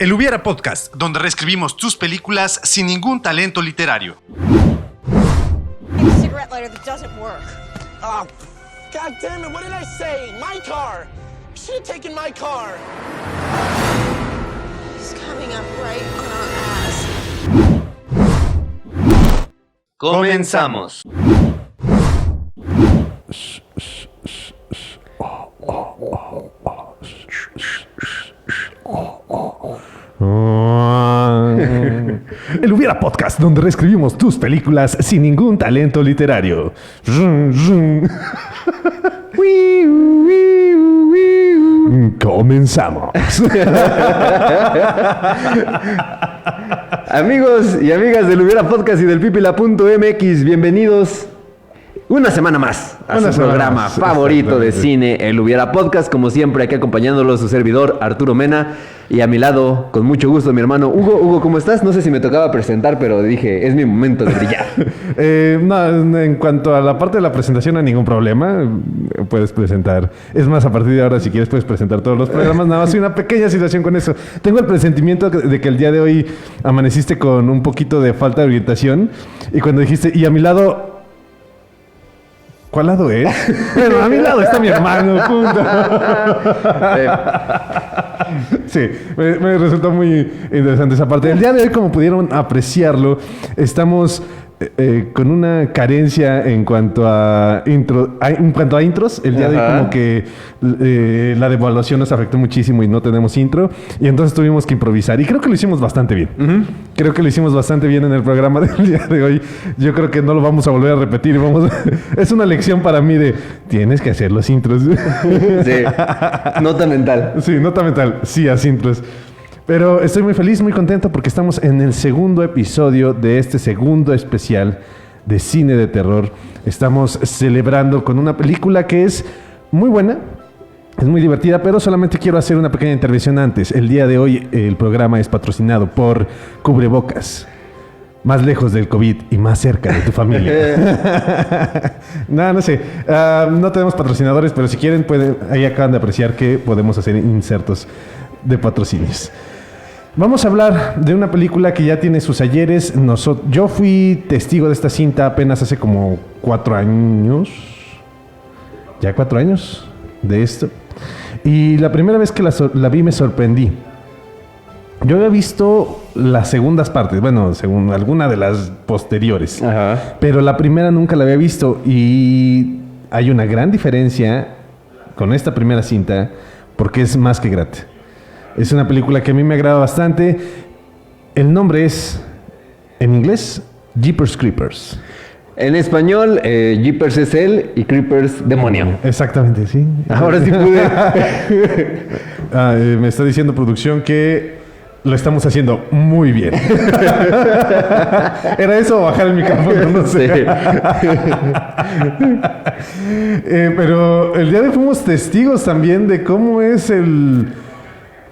El Hubiera Podcast, donde reescribimos tus películas sin ningún talento literario. Cigarette lighter that doesn't work. Oh, God damn it, what did I say? My car! You should have taken my car! He's coming up right on our ass. Comenzamos. El Hubiera Podcast, donde reescribimos tus películas sin ningún talento literario. Comenzamos. Amigos y amigas del Hubiera Podcast y del Pipila.mx, bienvenidos una semana más a su programa favorito de cine, el Hubiera Podcast. Como siempre, aquí acompañándolos su servidor Arturo Mena, y a mi lado, con mucho gusto, mi hermano Hugo. Hugo, ¿cómo estás? No sé si me tocaba presentar, pero dije, es mi momento de brillar. No, en cuanto a la parte de la presentación, no hay ningún problema. Puedes presentar. Es más, a partir de ahora, si quieres, puedes presentar todos los programas. Nada más hay una pequeña situación con eso. Tengo el presentimiento de que el día de hoy amaneciste con un poquito de falta de orientación. Y cuando dijiste, y a mi lado... ¿Cuál lado es? Bueno, a mi lado está mi hermano, punto. Sí, me resultó muy interesante esa parte. El día de hoy, como pudieron apreciarlo, estamos con una carencia en cuanto a intros. El día de hoy como que la devaluación nos afectó muchísimo y no tenemos intro. Y entonces tuvimos que improvisar. Y creo que lo hicimos bastante bien. Creo que lo hicimos bastante bien en el programa del día de hoy. Yo creo que no lo vamos a volver a repetir. Es una lección para mí de tienes que hacer los intros. Sí, nota mental. Sí, nota mental. Sí, haz intros. Pero estoy muy feliz, muy contento porque estamos en el segundo episodio de este segundo especial de cine de terror. Estamos celebrando con una película que es muy buena, es muy divertida, pero solamente quiero hacer una pequeña intervención antes. El día de hoy el programa es patrocinado por Cubrebocas. Más lejos del COVID y más cerca de tu familia. No sé. No tenemos patrocinadores, pero si quieren, ahí acaban de apreciar que podemos hacer insertos de patrocinios. Vamos a hablar de una película que ya tiene sus ayeres. Yo fui testigo de esta cinta apenas hace como 4 años. Ya 4 años de esto. Y la primera vez que la vi me sorprendí. Yo había visto las segundas partes, bueno, según alguna de las posteriores. Ajá. Pero la primera nunca la había visto. Y hay una gran diferencia con esta primera cinta porque es más que grata. Es una película que a mí me agrada bastante. El nombre es, en inglés, Jeepers Creepers. En español, Jeepers es él y Creepers, demonio. Exactamente, sí. Ahora sí pude. Me está diciendo producción que lo estamos haciendo muy bien. ¿Era eso o bajar el micrófono? No sé. Sí. Pero el día de hoy fuimos testigos también de cómo es el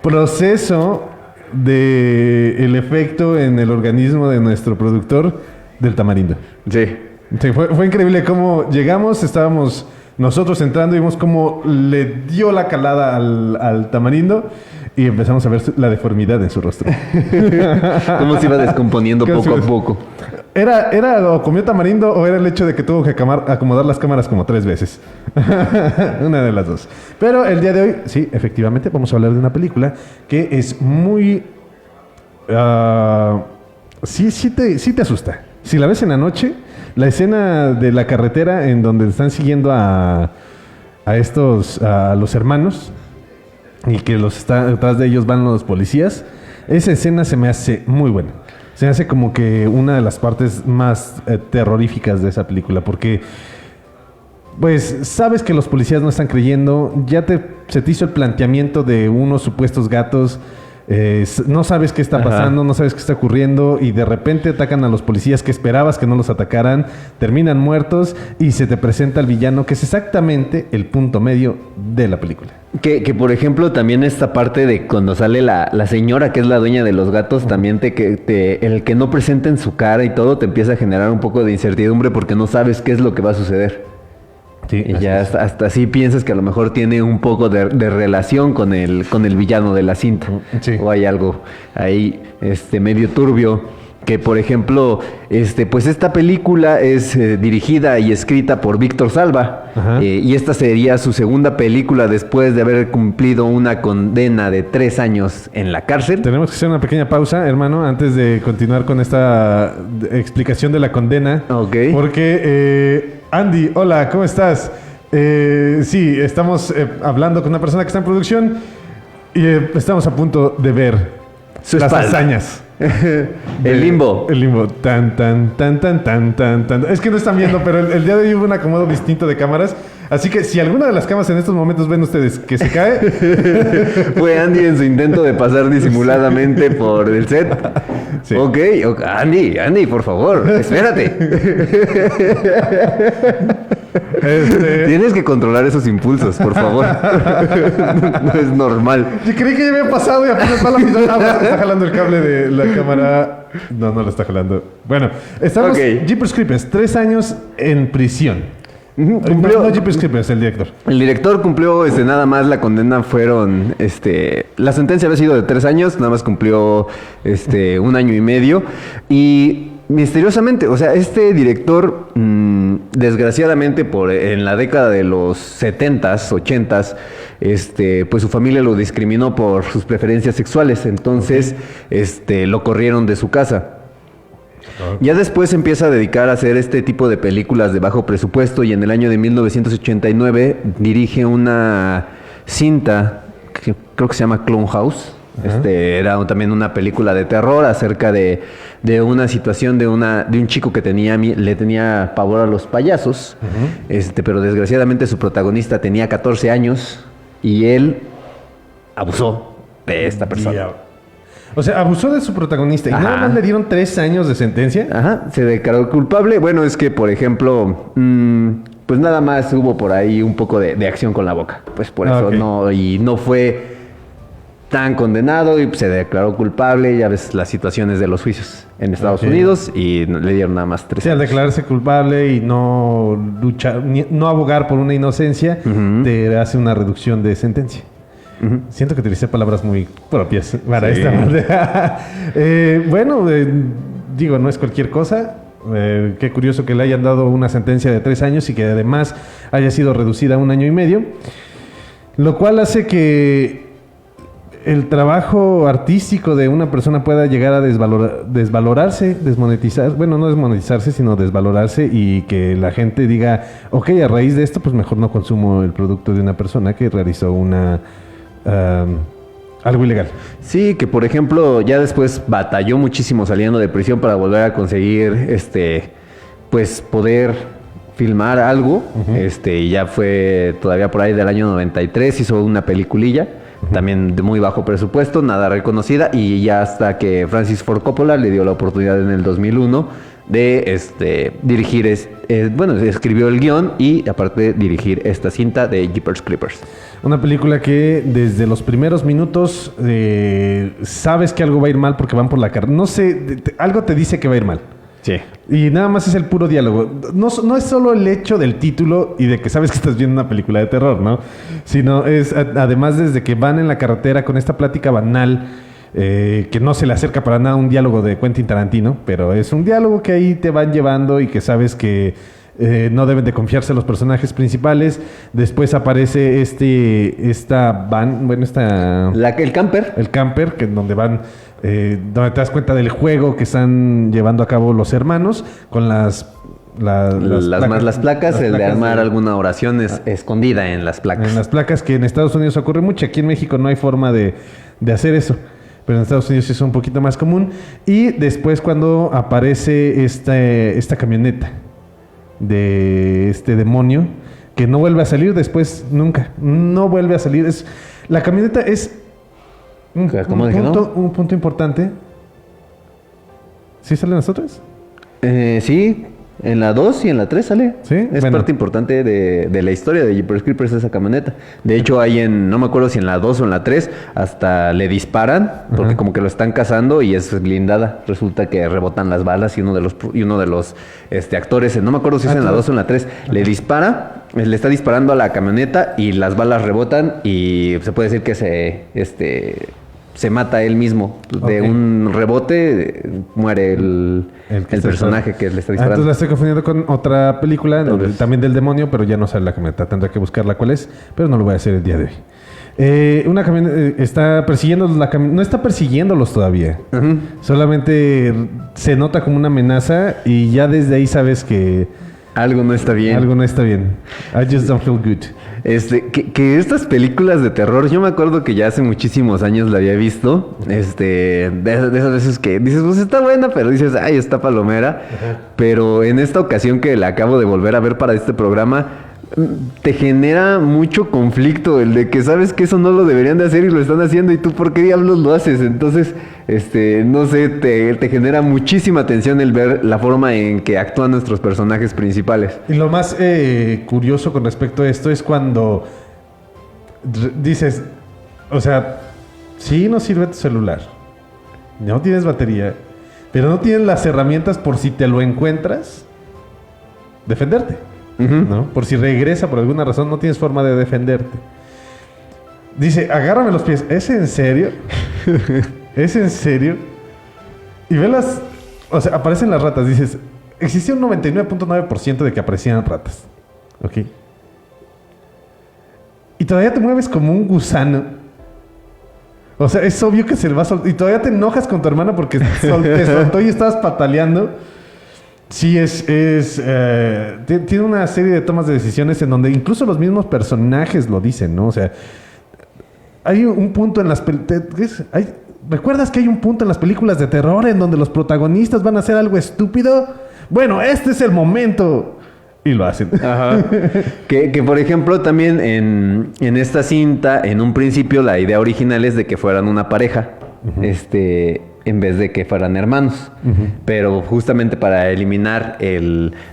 proceso del efecto en el organismo de nuestro productor del tamarindo. Sí. Sí, fue increíble cómo llegamos, estábamos nosotros entrando y vimos cómo le dio la calada al tamarindo y empezamos a ver la deformidad en su rostro. Cómo se iba descomponiendo poco a poco. ¿Era o comió tamarindo o era el hecho de que tuvo que acomodar las cámaras como 3 veces? Una de las dos. Pero el día de hoy, sí, efectivamente, vamos a hablar de una película que es muy... sí te asusta. Si la ves en la noche, la escena de la carretera en donde están siguiendo a los hermanos y que detrás de ellos van los policías, esa escena se me hace muy buena. Se me hace como que una de las partes más terroríficas de esa película, porque pues sabes que los policías no están creyendo, se te hizo el planteamiento de unos supuestos gatos. No sabes qué está pasando, no sabes qué está ocurriendo y de repente atacan a los policías que esperabas que no los atacaran, terminan muertos y se te presenta el villano, que es exactamente el punto medio de la película. Que por ejemplo también esta parte de cuando sale la señora que es la dueña de los gatos, también el que no presenten su cara y todo te empieza a generar un poco de incertidumbre porque no sabes qué es lo que va a suceder. Sí, y así ya es. hasta así piensas que a lo mejor tiene un poco de relación con el villano de la cinta. Sí. O hay algo ahí medio turbio. Que por ejemplo, pues esta película es dirigida y escrita por Víctor Salva. Ajá. Y esta sería su segunda película después de haber cumplido una condena de 3 años en la cárcel. Tenemos que hacer una pequeña pausa, hermano, antes de continuar con esta explicación de la condena. Ok. Porque, Andy, hola, ¿cómo estás? Sí, estamos hablando con una persona que está en producción y estamos a punto de ver Su las espalda. hazañas. El limbo. El limbo. Tan, tan, tan, tan, tan, tan, tan. Es que no están viendo, pero el día de hoy hubo un acomodo distinto de cámaras. Así que si alguna de las cámaras en estos momentos ven ustedes que se cae, Fue Andy en su intento de pasar disimuladamente por el set. Sí. Ok, Andy, por favor, espérate. Tienes que controlar esos impulsos, por favor. No es normal. yo creí que ya había pasado y apenas va la mitad. Está jalando el cable de la cámara. No lo está jalando. Bueno, estamos. Ok. Jeepers Creepers, 3 años en prisión. Cumplió- No Jeepers Creepers, el director. El director cumplió nada más la condena fueron la sentencia había sido de 3 años, nada más cumplió 1 año y medio y misteriosamente, o sea, este director desgraciadamente en la década de los 70s, 80s, pues su familia lo discriminó por sus preferencias sexuales, entonces lo corrieron de su casa. Ya después se empieza a dedicar a hacer este tipo de películas de bajo presupuesto y en el año de 1989 dirige una cinta que creo que se llama Clone House. Era también una película de terror acerca de una situación de un chico que le tenía pavor a los payasos, pero desgraciadamente su protagonista tenía 14 años y él abusó de esta persona. Ya. O sea, abusó de su protagonista y Ajá. nada más le dieron 3 años de sentencia. Ajá, se declaró culpable. Bueno, es que, por ejemplo, pues nada más hubo por ahí un poco de acción con la boca. Pues por eso Ok. no fue tan condenado y se declaró culpable. Ya ves las situaciones de los juicios en Estados Ok. Unidos y le dieron nada más 3 Sí, al años. declararse culpable y no luchar, no abogar por una inocencia, te hace una reducción de sentencia. Siento que utilicé palabras muy propias para Sí. esta manera. Bueno, digo, no es cualquier cosa. Qué curioso que le hayan dado una sentencia de 3 años y que además haya sido reducida a 1 año y medio. Lo cual hace que el trabajo artístico de una persona pueda llegar a desvalorarse, desmonetizar, bueno, no desmonetizarse, sino desvalorarse y que la gente diga, ok, a raíz de esto, pues mejor no consumo el producto de una persona que realizó algo ilegal. Sí, que por ejemplo ya después batalló muchísimo saliendo de prisión para volver a conseguir pues poder filmar algo. Y ya fue todavía por ahí del año 93, hizo una peliculilla, también de muy bajo presupuesto, nada reconocida, y ya hasta que Francis Ford Coppola le dio la oportunidad en el 2001 de dirigir, escribió el guión y aparte dirigir esta cinta de Jeepers Creepers. Una película que desde los primeros minutos sabes que algo va a ir mal porque van por la carretera. No sé, algo te dice que va a ir mal. Sí. Y nada más es el puro diálogo. No es solo el hecho del título y de que sabes que estás viendo una película de terror, ¿no? Sino es además desde que van en la carretera con esta plática banal que no se le acerca para nada a un diálogo de Quentin Tarantino, pero es un diálogo que ahí te van llevando y que sabes que no deben de confiarse los personajes principales. Después aparece esta van, bueno, El camper. el camper, que donde van, donde te das cuenta del juego que están llevando a cabo los hermanos con las placas, el de armar de- alguna oración escondida en las placas. en las placas, que en Estados Unidos ocurre mucho. Aquí en México no hay forma de hacer eso, pero en Estados Unidos sí es un poquito más común. Y después cuando aparece esta camioneta de este demonio, que no vuelve a salir después nunca. No vuelve a salir. La camioneta es ¿Cómo de que no? un punto importante. ¿Sí salen las otras? Sí, En la 2 y en la 3 sale. Sí, Es bueno. parte importante de la historia de Jeepers Creepers esa camioneta. De hecho, hay no me acuerdo si en la 2 o en la 3, hasta le disparan, porque como que lo están cazando y es blindada. Resulta que rebotan las balas y uno de los actores, no me acuerdo si es en la 2 o en la 3, le dispara, le está disparando a la camioneta y las balas rebotan y se puede decir que se mata él mismo. De un rebote muere el personaje que le está disparando. Entonces la estoy confundiendo con otra película, Tal vez. también del demonio, pero ya no sale la camioneta. Tendré que buscarla cuál es, pero no lo voy a hacer el día de hoy. Una camioneta está persiguiendo no está persiguiéndolos todavía. Solamente se nota como una amenaza y ya desde ahí sabes que Algo no está bien. algo no está bien. I just don't feel good. Que estas películas de terror, yo me acuerdo que ya hace muchísimos años la había visto. De esas veces que dices, pues está buena, pero dices, ay, está palomera. Pero en esta ocasión que la acabo de volver a ver para este programa, te genera mucho conflicto el de que sabes que eso no lo deberían de hacer y lo están haciendo y tú por qué diablos lo haces. Entonces, no sé, te genera muchísima tensión el ver la forma en que actúan nuestros personajes principales. Y lo más curioso con respecto a esto es cuando dices, o sea, sí no sirve tu celular, no tienes batería, pero no tienes las herramientas por si te lo encuentras, defenderte, ¿no? Por si regresa por alguna razón, no tienes forma de defenderte. Dice, agárrame los pies. ¿Es en serio? ¿Es en serio? Y ve o sea, aparecen las ratas. Dices, existía un 99.9% de que aparecían ratas. ¿Ok? Y todavía te mueves como un gusano. O sea, es obvio que se le va a soltar. Y todavía te enojas con tu hermana porque te soltó y estabas pataleando. Sí, tiene una serie de tomas de decisiones en donde incluso los mismos personajes lo dicen, ¿no? O sea, hay un punto en las ¿recuerdas que hay un punto en las películas de terror en donde los protagonistas van a hacer algo estúpido? Bueno, este es el momento. Y lo hacen. Ajá. Que por ejemplo, también en esta cinta, en un principio, la idea original es de que fueran una pareja. En vez de que fueran hermanos. Pero justamente para eliminar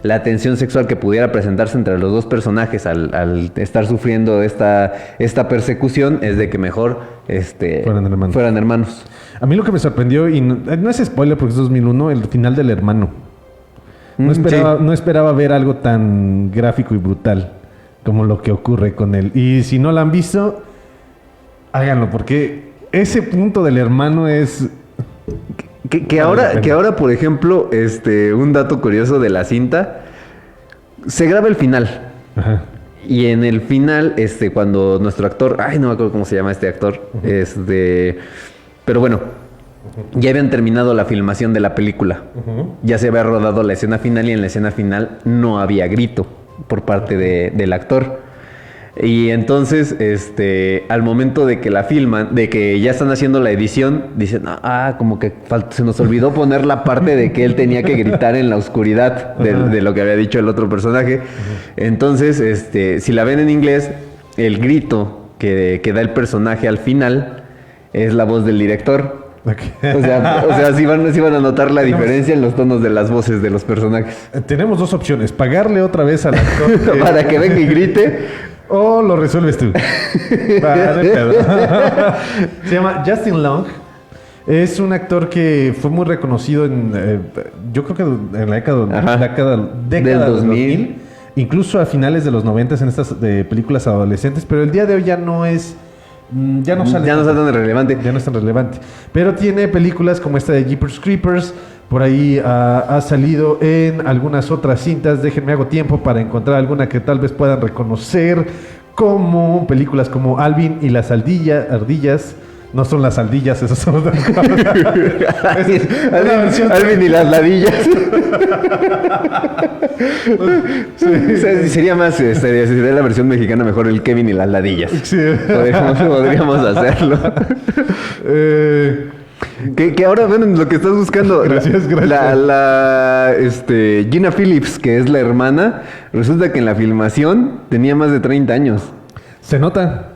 la tensión sexual que pudiera presentarse entre los dos personajes al estar sufriendo esta persecución, es de que mejor fueran hermanos. A mí lo que me sorprendió, y no es spoiler porque es 2001, el final del hermano. No esperaba ver algo tan gráfico y brutal como lo que ocurre con él. Y si no lo han visto, háganlo, porque ese punto del hermano es... Que ahora, por ejemplo, un dato curioso de la cinta, se graba el final. Ajá. Y en el final, cuando nuestro actor, no me acuerdo cómo se llama este actor, pero bueno, ya habían terminado la filmación de la película. Ya se había rodado la escena final y en la escena final no había grito por parte del actor. Y entonces, al momento de que la filman, de que ya están haciendo la edición, dicen, como que se nos olvidó poner la parte de que él tenía que gritar en la oscuridad de lo que había dicho el otro personaje. Entonces, si la ven en inglés, el grito que da el personaje al final es la voz del director. Okay. O sea, sí van a notar la diferencia en los tonos de las voces de los personajes. Tenemos dos opciones: pagarle otra vez al actor para que venga y grite. O lo resuelves tú. Vale, pedo. Se llama Justin Long. Es un actor que fue muy reconocido yo creo que en la década del 2000. Incluso a finales de los 90 en estas películas adolescentes. Pero el día de hoy ya no es... Ya no sale tan relevante. Ya no es tan relevante. Pero tiene películas como esta de Jeepers Creepers. Por ahí ha salido en algunas otras cintas. Déjenme hago tiempo para encontrar alguna que tal vez puedan reconocer, como películas como Alvin y las ardillas. No son las ardillas, esas son otras cosas. Alvin y las ladillas. O sea, sería más, sería la versión mexicana mejor, el Kevin y las ladillas. Sí. Podríamos hacerlo. Que ahora, bueno, lo que estás buscando. Gracias. Gina Phillips, que es la hermana, resulta que en la filmación tenía más de 30 años. Se nota.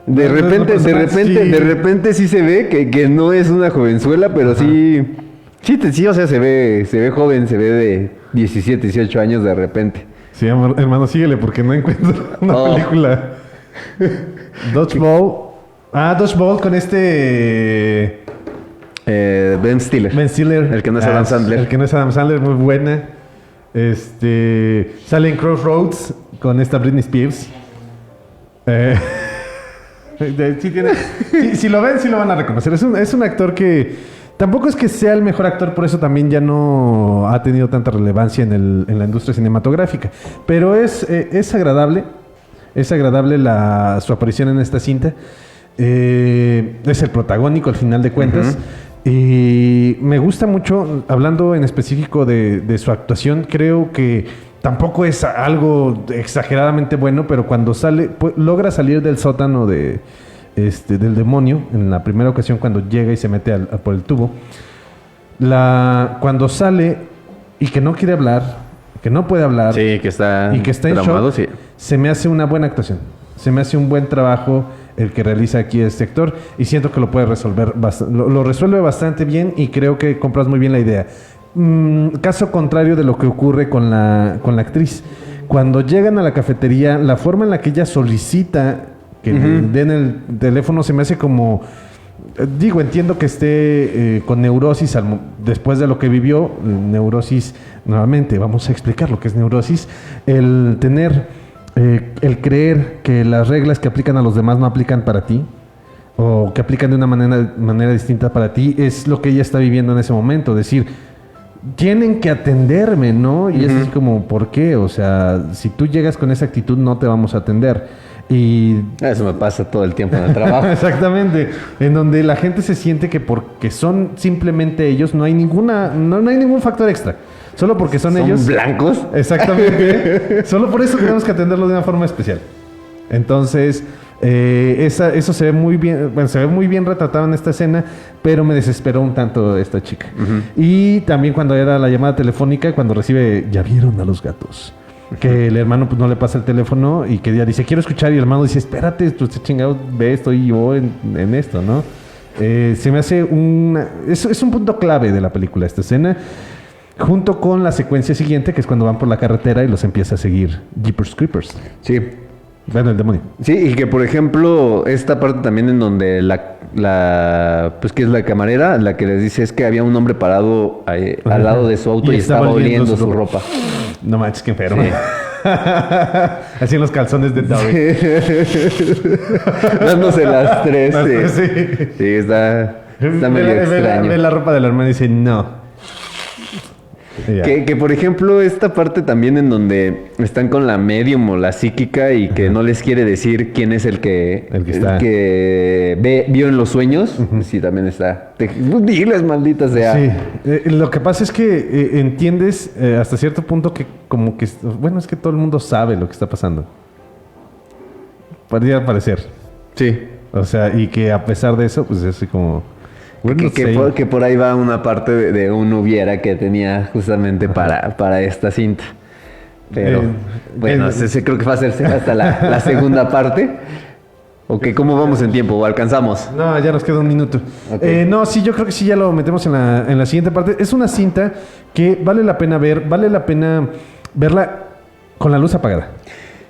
De repente sí se ve que no es una jovenzuela, pero sí Sí, o sea, se ve joven, se ve de 17, 18 años de repente. Sí, hermano, síguele porque no encuentro una película. Dodgeball. Dodgeball con Ben Stiller. Ben Stiller. El que no es Adam Sandler. El que no es Adam Sandler, muy buena. Sale en Crossroads con esta Britney Spears. Si lo ven, sí lo van a reconocer. Es un actor que tampoco es que sea el mejor actor, por eso también ya no ha tenido tanta relevancia en la industria cinematográfica. Pero es agradable. Es agradable su aparición en esta cinta. Es el protagónico al final de cuentas. Y me gusta mucho, hablando en específico de su actuación, creo que tampoco es algo exageradamente bueno, pero cuando sale, logra salir del sótano del demonio, en la primera ocasión cuando llega y se mete por el tubo, cuando sale y que no quiere hablar, que no puede hablar, sí, que está en traumado, shock, sí. Se me hace una buena actuación, se me hace un buen trabajo el que realiza aquí este actor y siento que lo puede resolver, lo resuelve bastante bien y creo que compras muy bien la idea. Caso contrario de lo que ocurre con la actriz. Cuando llegan a la cafetería, la forma en la que ella solicita que le den el teléfono se me hace como... entiendo que esté con neurosis después de lo que vivió. Neurosis, nuevamente, vamos a explicar lo que es neurosis. El tener... el creer que las reglas que aplican a los demás no aplican para ti o que aplican de una manera distinta para ti es lo que ella está viviendo en ese momento. Decir, tienen que atenderme, ¿no? Y es así como, ¿por qué? O sea, si tú llegas con esa actitud no te vamos a atender. Y eso me pasa todo el tiempo en el trabajo. Exactamente. En donde la gente se siente que porque son simplemente ellos no hay ningún factor extra. Solo porque son ellos. ¿Son blancos? Exactamente. Solo por eso tenemos que atenderlo de una forma especial. Entonces, eso se ve muy bien. Bueno, se ve muy bien retratado en esta escena, pero me desesperó un tanto esta chica. Y también cuando era la llamada telefónica, cuando recibe, ya vieron a los gatos. Que el hermano pues no le pasa el teléfono y que ella dice, quiero escuchar, y el hermano dice, espérate, tú este chingado, ve, estoy yo en esto, ¿no? Se me hace es un punto clave de la película esta escena. Junto con la secuencia siguiente, que es cuando van por la carretera y los empieza a seguir Jeepers Creepers. Sí. Bueno, el demonio. Sí, y que por ejemplo, esta parte también en donde pues que es la camarera, la que les dice es que había un hombre parado al lado de su auto y estaba oliendo su ropa. No manches, qué enfermo. Sí. Así en los calzones de Dobby. Dándose las tres. Sí, está medio extraño. Ve la ropa del hermano y dice, no. Que por ejemplo esta parte también en donde están con la medium o la psíquica y que no les quiere decir quién es el que vio en los sueños. Sí, también está. Diles, maldita sea. Sí. Lo que pasa es que entiendes hasta cierto punto que como que... Bueno, es que todo el mundo sabe lo que está pasando. Podría parecer. Sí. O sea, y que a pesar de eso, pues es así como... Que por ahí va una parte de un hubiera que tenía justamente para esta cinta. Pero bueno, creo que va a ser hasta la segunda parte. Ok, ¿cómo vamos en tiempo? ¿O alcanzamos? No, ya nos queda un minuto. Okay. No, sí, yo creo que sí, ya lo metemos en la siguiente parte. Es una cinta que vale la pena verla con la luz apagada.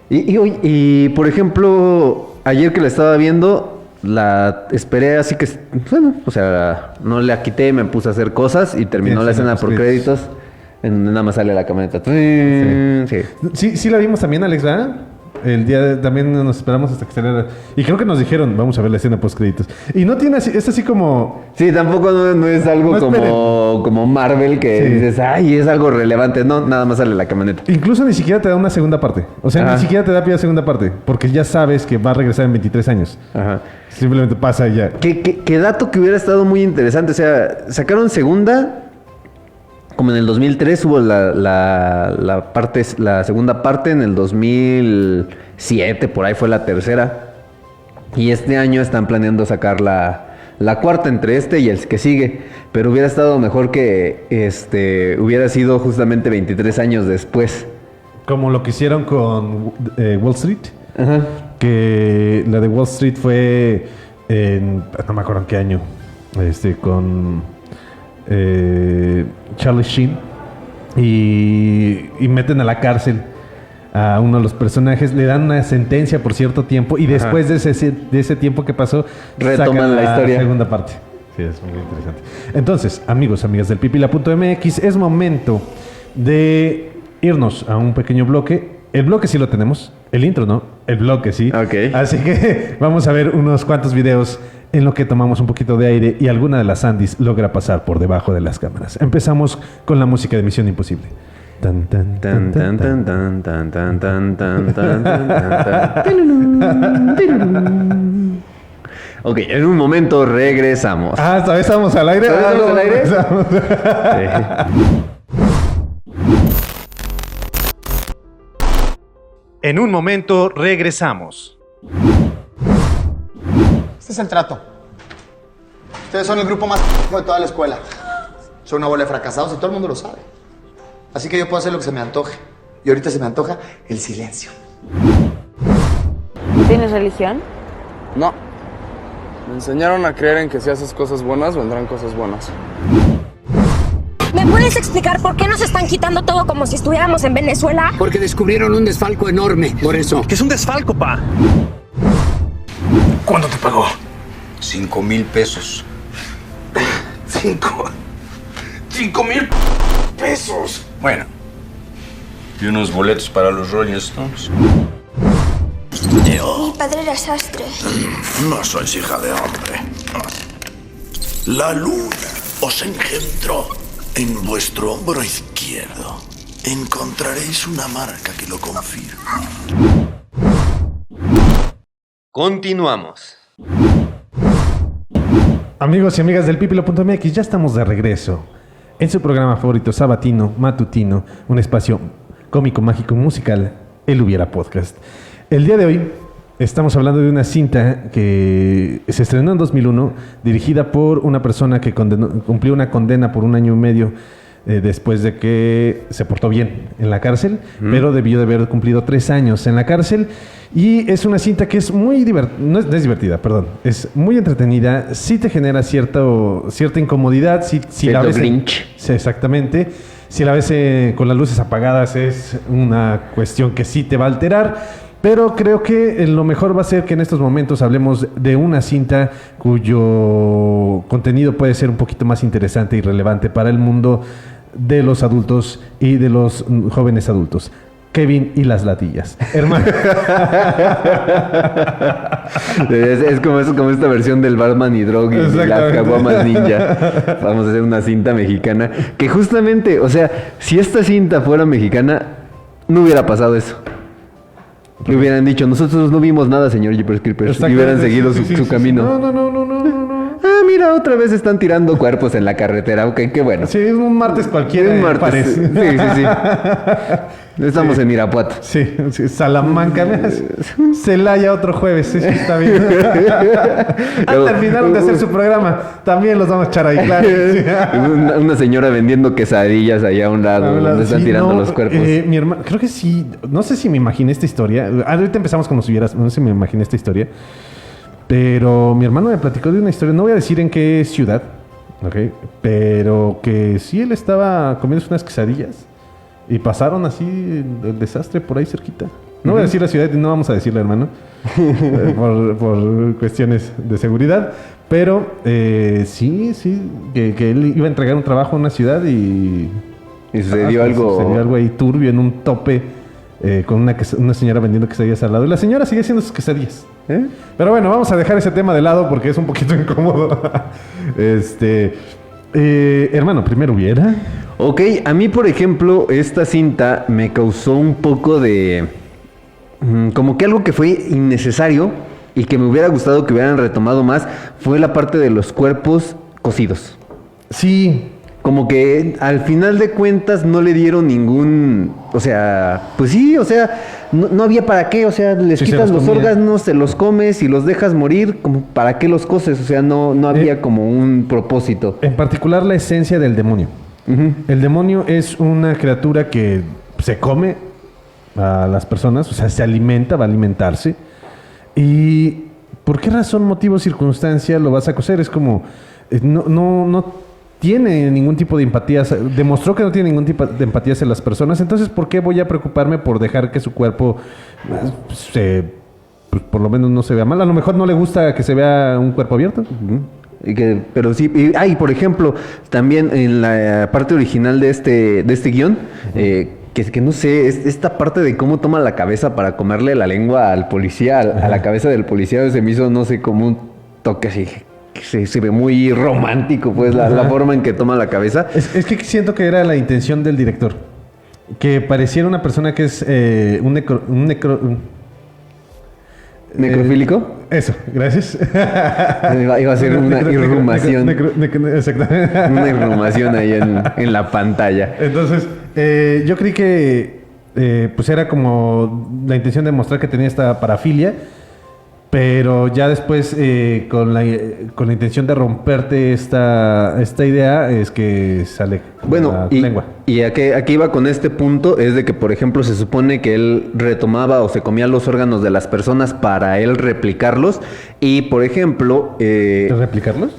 Y por ejemplo, ayer que la estaba viendo... La esperé así que... Bueno, o sea, no la quité, me puse a hacer cosas y terminó la escena por créditos. En donde nada más sale la camioneta. Sí, la vimos también, Alex, ¿verdad? El día también nos esperamos hasta que saliera. Y creo que nos dijeron, vamos a ver la escena post créditos. Y no tiene así, es así como... Sí, tampoco no es algo como Marvel que dices, ay, es algo relevante. No, nada más sale la camioneta. Incluso ni siquiera te da una segunda parte. O sea, ni siquiera te da pie a segunda parte. Porque ya sabes que va a regresar en 23 años. Ajá. Simplemente pasa y ya. ¿Qué dato que hubiera estado muy interesante? O sea, sacaron segunda... Como en el 2003 hubo la segunda parte, en el 2007 por ahí fue la tercera. Y este año están planeando sacar la cuarta entre este y el que sigue. Pero hubiera estado mejor que hubiera sido justamente 23 años después. Como lo que hicieron con Wall Street. Ajá. Que la de Wall Street fue no me acuerdo en qué año. Con... Charlie Sheen, y meten a la cárcel a uno de los personajes, le dan una sentencia por cierto tiempo y después de ese tiempo que pasó retoman sacan la historia. Segunda parte. Sí, es muy interesante. Entonces, amigos, amigas del pipila.mx, es momento de irnos a un pequeño bloque. El bloque sí lo tenemos, el intro no, el bloque sí. Ok. Así que vamos a ver unos cuantos videos en lo que tomamos un poquito de aire y alguna de las Andys logra pasar por debajo de las cámaras. Empezamos con la música de Misión Imposible. Tan, tan, tan, tan, tan, tan, tan, tan, tan, tan, tan, tan. Ok, en un momento regresamos. ¿Todavía estamos al aire? ¿Todavía estamos al aire? En un momento regresamos. Este es el trato. Ustedes son el grupo más de toda la escuela. Son una bola de fracasados y todo el mundo lo sabe. Así que yo puedo hacer lo que se me antoje. Y ahorita se me antoja el silencio. ¿Tienes religión? No. Me enseñaron a creer en que si haces cosas buenas, vendrán cosas buenas. ¿Me puedes explicar por qué nos están quitando todo como si estuviéramos en Venezuela? Porque descubrieron un desfalco enorme, por eso. ¿Qué es un desfalco, pa? ¿Cuánto te pagó? 5,000 pesos. 5,000 pesos. Bueno. Y unos boletos para los Rolling Stones. Mi padre era sastre. No sois hija de hombre. La luna os engendró en vuestro hombro izquierdo. Encontraréis una marca que lo confirme. Continuamos. Amigos y amigas del pipilo.mx, ya estamos de regreso en su programa favorito sabatino, matutino, un espacio cómico, mágico, musical, El Hubiera Podcast. El día de hoy estamos hablando de una cinta que se estrenó en 2001, dirigida por una persona que cumplió una condena por 1 año y medio después de que se portó bien en la cárcel, pero debió de haber cumplido 3 años en la cárcel. Y es una cinta que es muy no es divertida, perdón. Es muy entretenida. Sí te genera cierta incomodidad. Si la ves Grinch. Sí, exactamente. Si la ves con las luces apagadas es una cuestión que sí te va a alterar. Pero creo que lo mejor va a ser que en estos momentos hablemos de una cinta cuyo contenido puede ser un poquito más interesante y relevante para el mundo de los adultos y de los jóvenes adultos. Kevin y las latillas. Hermano. Es como esta versión del Batman y Drog y las caguamas ninja. Vamos a hacer una cinta mexicana. Que justamente, o sea, si esta cinta fuera mexicana, no hubiera pasado eso. Le hubieran dicho, nosotros no vimos nada, señor Jeepers Creepers. Y hubieran seguido su camino. No. Ah, mira, otra vez están tirando cuerpos en la carretera. Ok, qué bueno. Sí, es un martes cualquiera. Un martes. Parece. Sí. Estamos en Irapuato. Sí, Salamanca. Celaya otro jueves. Sí, está bien. Terminaron de hacer su programa. También los vamos a echar ahí, claro. Una señora vendiendo quesadillas allá a un lado, donde están tirando los cuerpos. Mi hermano, creo que sí. No sé si me imaginé esta historia. Ahorita empezamos como si hubieras. No sé si me imaginé esta historia. Pero mi hermano me platicó de una historia. No voy a decir en qué ciudad. ¿Ok? Pero que sí, él estaba comiendo unas quesadillas. Y pasaron así el desastre por ahí cerquita. No voy a decir la ciudad y no vamos a decirle, hermano. por cuestiones de seguridad. Pero sí, que él iba a entregar un trabajo a una ciudad y sucedió algo. Sucedió algo ahí turbio en un tope con una señora vendiendo quesadillas al lado. Y la señora sigue haciendo sus quesadillas. Pero bueno, vamos a dejar ese tema de lado porque es un poquito incómodo. Hermano, primero hubiera. Ok, a mí, por ejemplo, esta cinta me causó un poco de... como que algo que fue innecesario y que me hubiera gustado que hubieran retomado más fue la parte de los cuerpos cocidos. Sí. Como que al final de cuentas no le dieron ningún... O sea, pues sí, o sea, no había para qué. O sea, les quitas los órganos, te los comes y los dejas morir. Como, ¿para qué los coces? O sea, no había como un propósito. En particular la esencia del demonio. El demonio es una criatura que se come a las personas, o sea, se alimenta, va a alimentarse. ¿Y por qué razón, motivo, circunstancia lo vas a cocer? Es como, no tiene ningún tipo de empatía, demostró que no tiene ningún tipo de empatía hacia las personas, entonces ¿por qué voy a preocuparme por dejar que su cuerpo pues, por lo menos no se vea mal? A lo mejor no le gusta que se vea un cuerpo abierto. Pero sí, y por ejemplo, también en la parte original de este guión, que no sé, esta parte de cómo toma la cabeza para comerle la lengua al policía, a la cabeza del policía, se me hizo, no sé, como un toque así. Se ve muy romántico, pues, la forma en que toma la cabeza. Es que siento que era la intención del director. Que pareciera una persona que es ¿Necrofílico? Eso, gracias. Iba a ser una irrumación. Exactamente. Una irrumación ahí en la pantalla. Entonces, yo creí que pues era como la intención de mostrar que tenía esta parafilia. Pero ya después, con la intención de romperte esta idea, es que sale la lengua. Y aquí iba con este punto, es de que, por ejemplo, se supone que él retomaba o se comía los órganos de las personas para él replicarlos. Y, por ejemplo... ¿Replicarlos?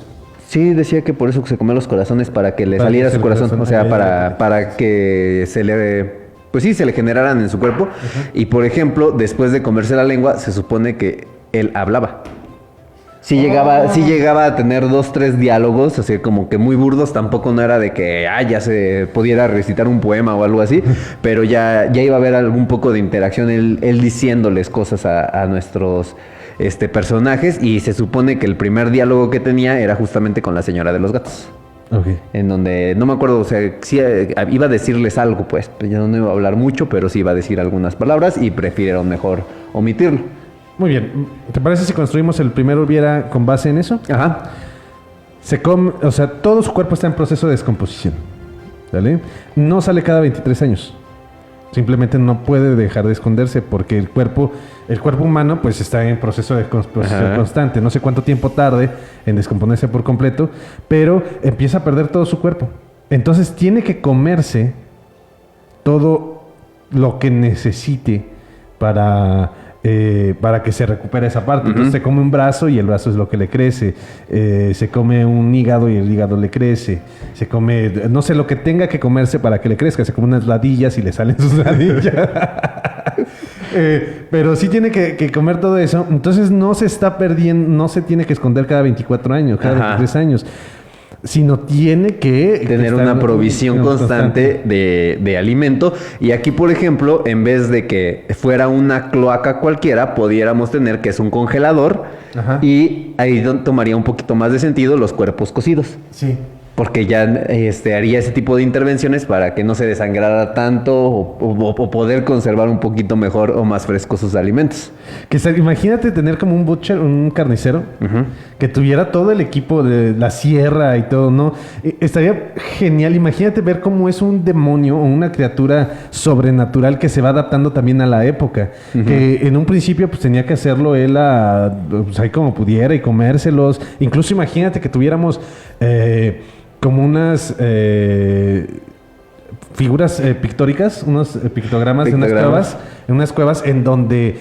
Sí, decía que por eso se comía los corazones, para que le saliera su corazón. O sea, para que se le... Pues sí, se le generaran en su cuerpo. Y, por ejemplo, después de comerse la lengua, se supone que él hablaba. Sí llegaba a tener 2-3 diálogos, así como que muy burdos. Tampoco no era de que ya se pudiera recitar un poema o algo así, pero ya iba a haber algún poco de interacción, él diciéndoles cosas a nuestros personajes. Y se supone que el primer diálogo que tenía era justamente con la señora de los gatos. Okay. En donde, no me acuerdo, o sea, sí iba a decirles algo, pues. Ya no iba a hablar mucho, pero sí iba a decir algunas palabras y prefirieron mejor omitirlo. Muy bien. ¿Te parece si construimos el primer Hubiera con base en eso? Ajá. O sea, todo su cuerpo está en proceso de descomposición. ¿Vale? No sale cada 23 años. Simplemente no puede dejar de esconderse porque el cuerpo humano pues está en proceso de descomposición constante. No sé cuánto tiempo tarde en descomponerse por completo, pero empieza a perder todo su cuerpo. Entonces tiene que comerse todo lo que necesite para que se recupere esa parte. Entonces se come un brazo y el brazo es lo que le crece. Se come un hígado y el hígado le crece. Se come, no sé, lo que tenga que comerse para que le crezca. Se come unas ladillas y le salen sus ladillas. Pero sí tiene que comer todo eso. Entonces no se está perdiendo, no se tiene que esconder cada 24 años, cada 23 años. Sino tiene que tener una provisión constante de alimento. Y aquí, por ejemplo, en vez de que fuera una cloaca cualquiera, pudiéramos tener que es un congelador. Y ahí tomaría un poquito más de sentido los cuerpos cocidos. Sí. Porque ya haría ese tipo de intervenciones para que no se desangrara tanto o poder conservar un poquito mejor o más frescos sus alimentos. Imagínate tener como un butcher, un carnicero, que tuviera todo el equipo de la sierra y todo, ¿no? Estaría genial. Imagínate ver cómo es un demonio o una criatura sobrenatural que se va adaptando también a la época. Que en un principio pues tenía que hacerlo él pues, ahí como pudiera y comérselos. Incluso imagínate que tuviéramos... como unas figuras pictóricas, unos pictogramas de unas cuevas en donde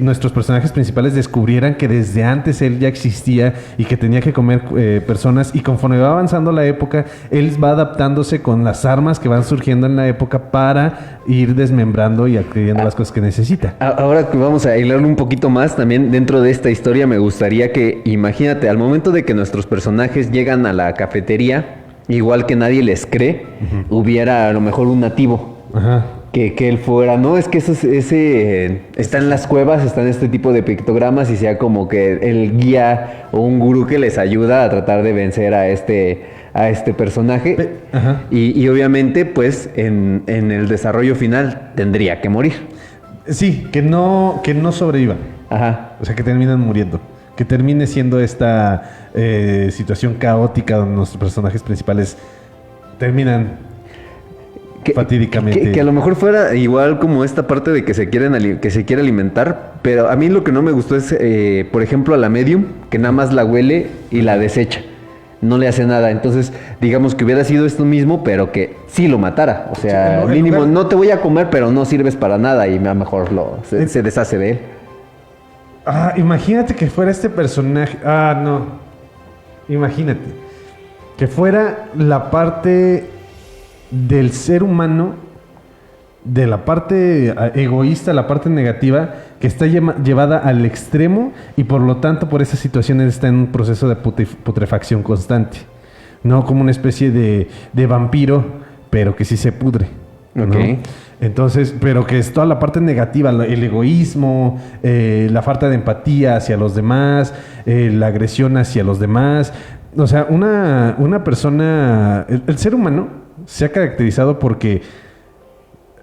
nuestros personajes principales descubrieran que desde antes él ya existía y que tenía que comer personas, y conforme va avanzando la época, él va adaptándose con las armas que van surgiendo en la época para ir desmembrando y adquiriendo las cosas que necesita. Ahora que vamos a hilar un poquito más también dentro de esta historia, me gustaría que, imagínate, al momento de que nuestros personajes llegan a la cafetería, igual que nadie les cree, hubiera a lo mejor un nativo que él fuera, no, es que está en las cuevas, están este tipo de pictogramas, y sea como que el guía o un gurú que les ayuda a tratar de vencer a este personaje. Y obviamente pues en el desarrollo final tendría que morir. Sí, que no sobrevivan. O sea, que terminan muriendo. Que termine siendo esta situación caótica donde nuestros personajes principales terminan fatídicamente. Que a lo mejor fuera igual como esta parte de que se quiere alimentar, pero a mí lo que no me gustó es, por ejemplo, a la medium, que nada más la huele y la desecha. No le hace nada. Entonces, digamos que hubiera sido esto mismo, pero que sí lo matara. O sea, mínimo, no te voy a comer, pero no sirves para nada, y a lo mejor se deshace de él. Imagínate que fuera este personaje. No. Imagínate. que fuera la parte del ser humano, de la parte egoísta, la parte negativa, que está llevada al extremo y por lo tanto por esas situaciones está en un proceso de putrefacción constante. No como una especie de vampiro, pero que sí se pudre, ¿no? Ok. Entonces, pero que es toda la parte negativa, el egoísmo, la falta de empatía hacia los demás, la agresión hacia los demás. O sea, una persona, el ser humano se ha caracterizado porque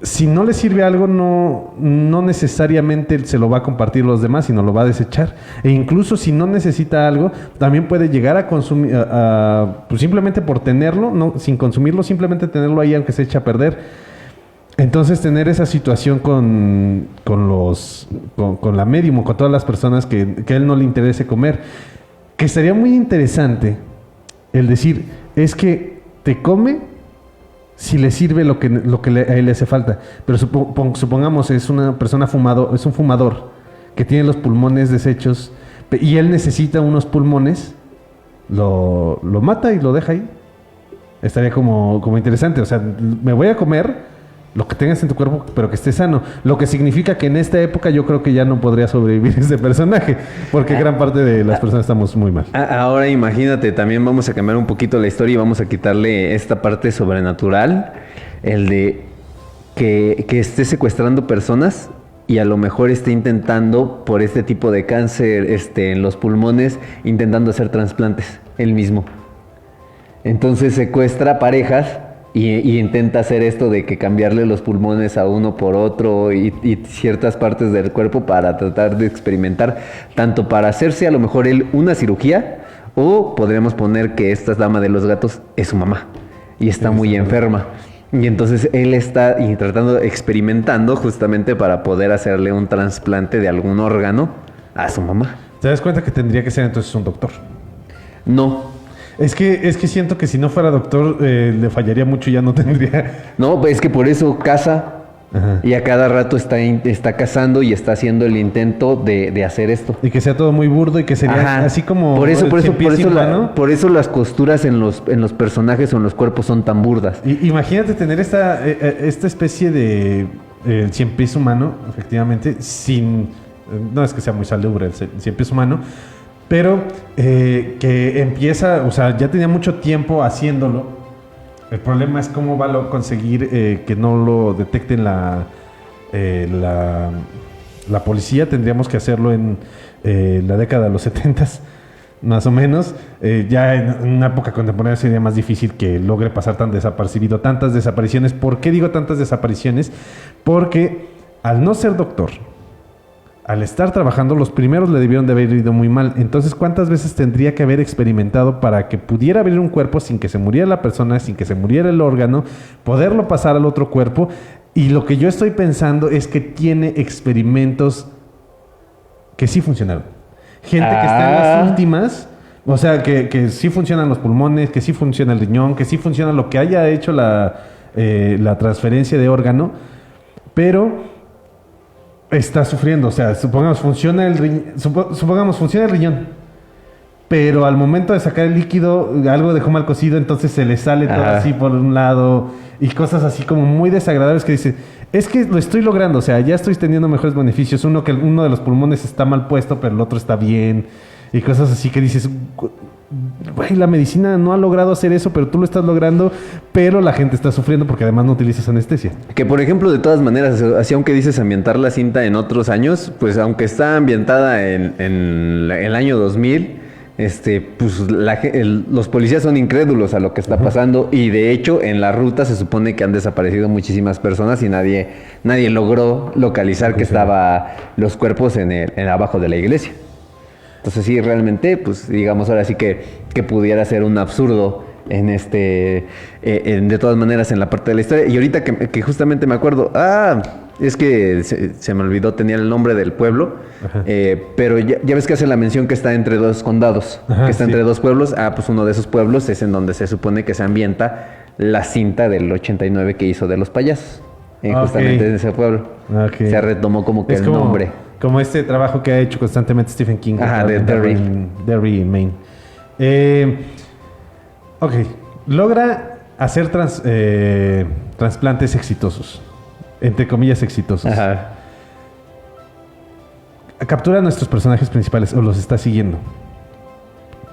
si no le sirve algo, no necesariamente se lo va a compartir a los demás, sino lo va a desechar. E incluso si no necesita algo, también puede llegar a consumir, pues simplemente por tenerlo, no, sin consumirlo, simplemente tenerlo ahí aunque se eche a perder. Entonces tener esa situación con la médium, con todas las personas que a él no le interese comer, que sería muy interesante el decir, es que te come si le sirve lo que a él le hace falta. Pero supongamos es una persona es un fumador que tiene los pulmones deshechos y él necesita unos pulmones, lo mata y lo deja ahí. Estaría como interesante. O sea, me voy a comer lo que tengas en tu cuerpo, pero que esté sano. Lo que significa que en esta época yo creo que ya no podría sobrevivir ese personaje, porque gran parte de las personas estamos muy mal. Ahora imagínate, también vamos a cambiar un poquito la historia y vamos a quitarle esta parte sobrenatural, el de que esté secuestrando personas y a lo mejor esté intentando, por este tipo de cáncer en los pulmones, intentando hacer trasplantes él mismo. Entonces secuestra parejas y intenta hacer esto de que cambiarle los pulmones a uno por otro y ciertas partes del cuerpo para tratar de experimentar, tanto para hacerse a lo mejor él una cirugía, o podríamos poner que esta dama de los gatos es su mamá y está muy enferma. Y entonces él está experimentando justamente para poder hacerle un trasplante de algún órgano a su mamá. ¿Te das cuenta que tendría que ser entonces un doctor? No. Es que siento que si no fuera doctor le fallaría mucho y ya no tendría. No, es que por eso caza. Ajá. Y a cada rato está cazando y está haciendo el intento de hacer esto. Y que sea todo muy burdo y que sería Ajá. así como... Por eso las costuras en los personajes o en los cuerpos son tan burdas. Imagínate tener esta especie de cien pies humano, efectivamente, no es que sea muy salubre el cien pies humano, pero que empieza, o sea, ya tenía mucho tiempo haciéndolo. El problema es cómo va a conseguir que no lo detecten la policía. Tendríamos que hacerlo en la década de los 70s, más o menos. Ya en una época contemporánea sería más difícil que logre pasar tan desapercibido. Tantas desapariciones. ¿Por qué digo tantas desapariciones? Porque al no ser doctor, al estar trabajando, los primeros le debieron de haber ido muy mal. Entonces, ¿cuántas veces tendría que haber experimentado para que pudiera abrir un cuerpo sin que se muriera la persona, sin que se muriera el órgano, poderlo pasar al otro cuerpo? Y lo que yo estoy pensando es que tiene experimentos que sí funcionaron. Gente que está en las últimas, o sea, que sí funcionan los pulmones, que sí funciona el riñón, que sí funciona lo que haya hecho la transferencia de órgano, pero está sufriendo. O sea, supongamos funciona el riñón, pero al momento de sacar el líquido algo dejó mal cocido, entonces se le sale todo así por un lado y cosas así como muy desagradables que dice, es que lo estoy logrando, o sea, ya estoy teniendo mejores beneficios, uno de los pulmones está mal puesto pero el otro está bien, y cosas así que dices, güey, la medicina no ha logrado hacer eso, pero tú lo estás logrando, pero la gente está sufriendo porque además no utilizas anestesia. Que por ejemplo, de todas maneras, así aunque dices ambientar la cinta en otros años, pues aunque está ambientada en el año 2000, pues los policías son incrédulos a lo que está pasando, y de hecho en la ruta se supone que han desaparecido muchísimas personas y nadie logró localizar que estaban los cuerpos en abajo de la iglesia. Entonces sí, realmente, pues digamos ahora sí que pudiera ser un absurdo de todas maneras en la parte de la historia. Y ahorita que justamente me acuerdo, es que se me olvidó, tenía el nombre del pueblo, pero ya ves que hace la mención que está entre dos condados, que está entre dos pueblos. Pues uno de esos pueblos es en donde se supone que se ambienta la cinta del 89 que hizo de los payasos, justamente en ese pueblo. Se retomó como que el nombre. Como este trabajo que ha hecho constantemente Stephen King. De Derry. Derry, Maine. Ok, logra hacer trasplantes exitosos, entre comillas exitosos. Ajá. Captura a nuestros personajes principales o los está siguiendo.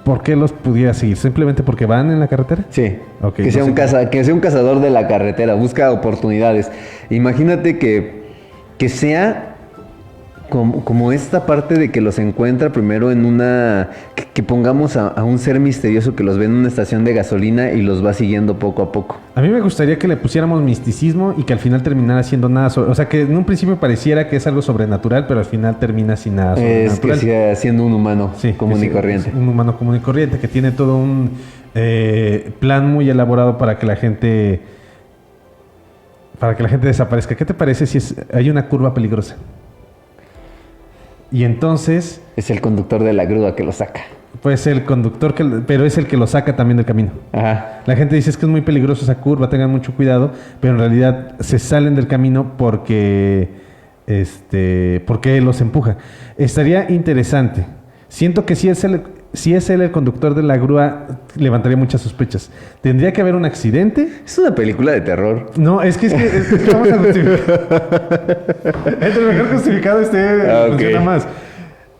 ¿Por qué los pudiera seguir? ¿Simplemente porque van en la carretera? Sí. Okay, que sea un cazador de la carretera, busca oportunidades. Imagínate que sea como esta parte de que los encuentra primero en una... Que pongamos a un ser misterioso que los ve en una estación de gasolina y los va siguiendo poco a poco. A mí me gustaría que le pusiéramos misticismo y que al final terminara siendo nada... O sea, que en un principio pareciera que es algo sobrenatural, pero al final termina sin nada sobrenatural. Es que siga siendo un humano común y corriente. Un humano común y corriente que tiene todo un plan muy elaborado para que la gente... desaparezca. ¿Qué te parece si hay una curva peligrosa? Y entonces... Es el conductor de la grúa que lo saca. Pues el conductor, pero es el que lo saca también del camino. Ajá. La gente dice es que es muy peligroso esa curva, tengan mucho cuidado, pero en realidad se salen del camino porque él los empuja. Estaría interesante. Siento que si es él el conductor de la grúa, levantaría muchas sospechas. Tendría que haber un accidente. Es una película de terror. No, es que vamos a justificar. Entre mejor justificado funciona más.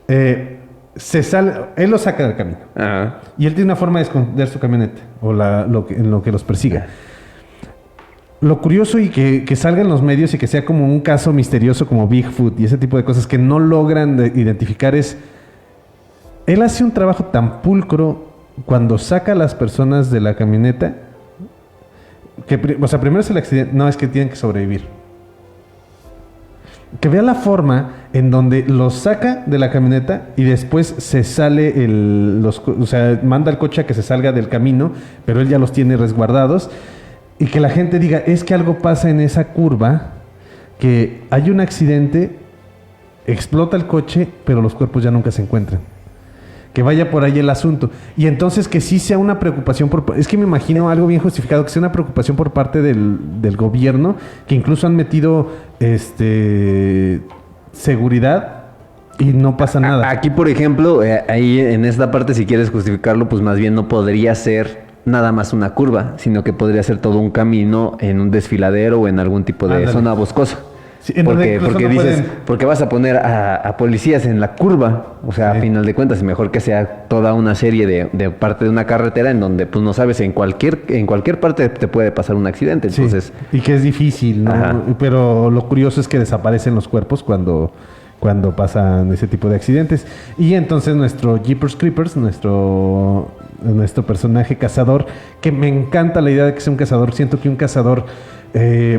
Él lo saca del camino. Ajá. Y él tiene una forma de esconder su camioneta o en lo que los persiga. Lo curioso y que salga en los medios y que sea como un caso misterioso como Bigfoot y ese tipo de cosas que no logran identificar es... Él hace un trabajo tan pulcro cuando saca a las personas de la camioneta que, primero es el accidente. No, es que tienen que sobrevivir. Que vea la forma en donde los saca de la camioneta y después se sale manda el coche a que se salga del camino, pero él ya los tiene resguardados. Y que la gente diga, es que algo pasa en esa curva, que hay un accidente, explota el coche, pero los cuerpos ya nunca se encuentran. Que vaya por ahí el asunto. Y entonces que sí sea una preocupación es que me imagino algo bien justificado, que sea una preocupación por parte del gobierno, que incluso han metido seguridad y no pasa nada. Aquí, por ejemplo, ahí en esta parte, si quieres justificarlo, pues más bien no podría ser nada más una curva, sino que podría ser todo un camino en un desfiladero o en algún tipo de zona boscosa. Sí, porque dices, porque vas a poner a policías en la curva, o sea, sí. A final de cuentas, mejor que sea toda una serie de parte de una carretera en donde pues no sabes, en cualquier parte te puede pasar un accidente, entonces... Sí. Y que es difícil, ¿no? Ajá. Pero lo curioso es que desaparecen los cuerpos cuando pasan ese tipo de accidentes. Y entonces nuestro Jeepers Creepers, nuestro personaje cazador, que me encanta la idea de que sea un cazador, siento que un cazador...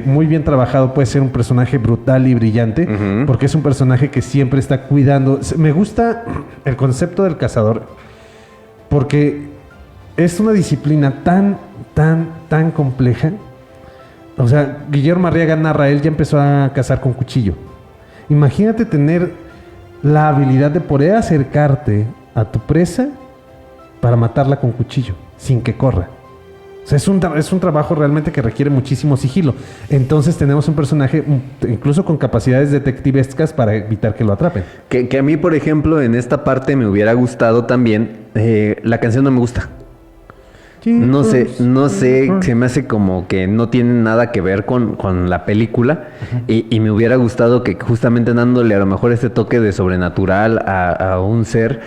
muy bien trabajado puede ser un personaje brutal y brillante, porque es un personaje que siempre está cuidando. Me gusta el concepto del cazador porque es una disciplina tan compleja. O sea, Guillermo Arriaga narra, él ya empezó a cazar con cuchillo. Imagínate tener la habilidad de poder acercarte a tu presa para matarla con cuchillo sin que corra. O sea, es un trabajo realmente que requiere muchísimo sigilo. Entonces tenemos un personaje incluso con capacidades detectivescas para evitar que lo atrapen. Que a mí, por ejemplo, en esta parte me hubiera gustado también. La canción no me gusta. No sé, se me hace como que no tiene nada que ver con la película. Y me hubiera gustado que justamente dándole a lo mejor este toque de sobrenatural a un ser,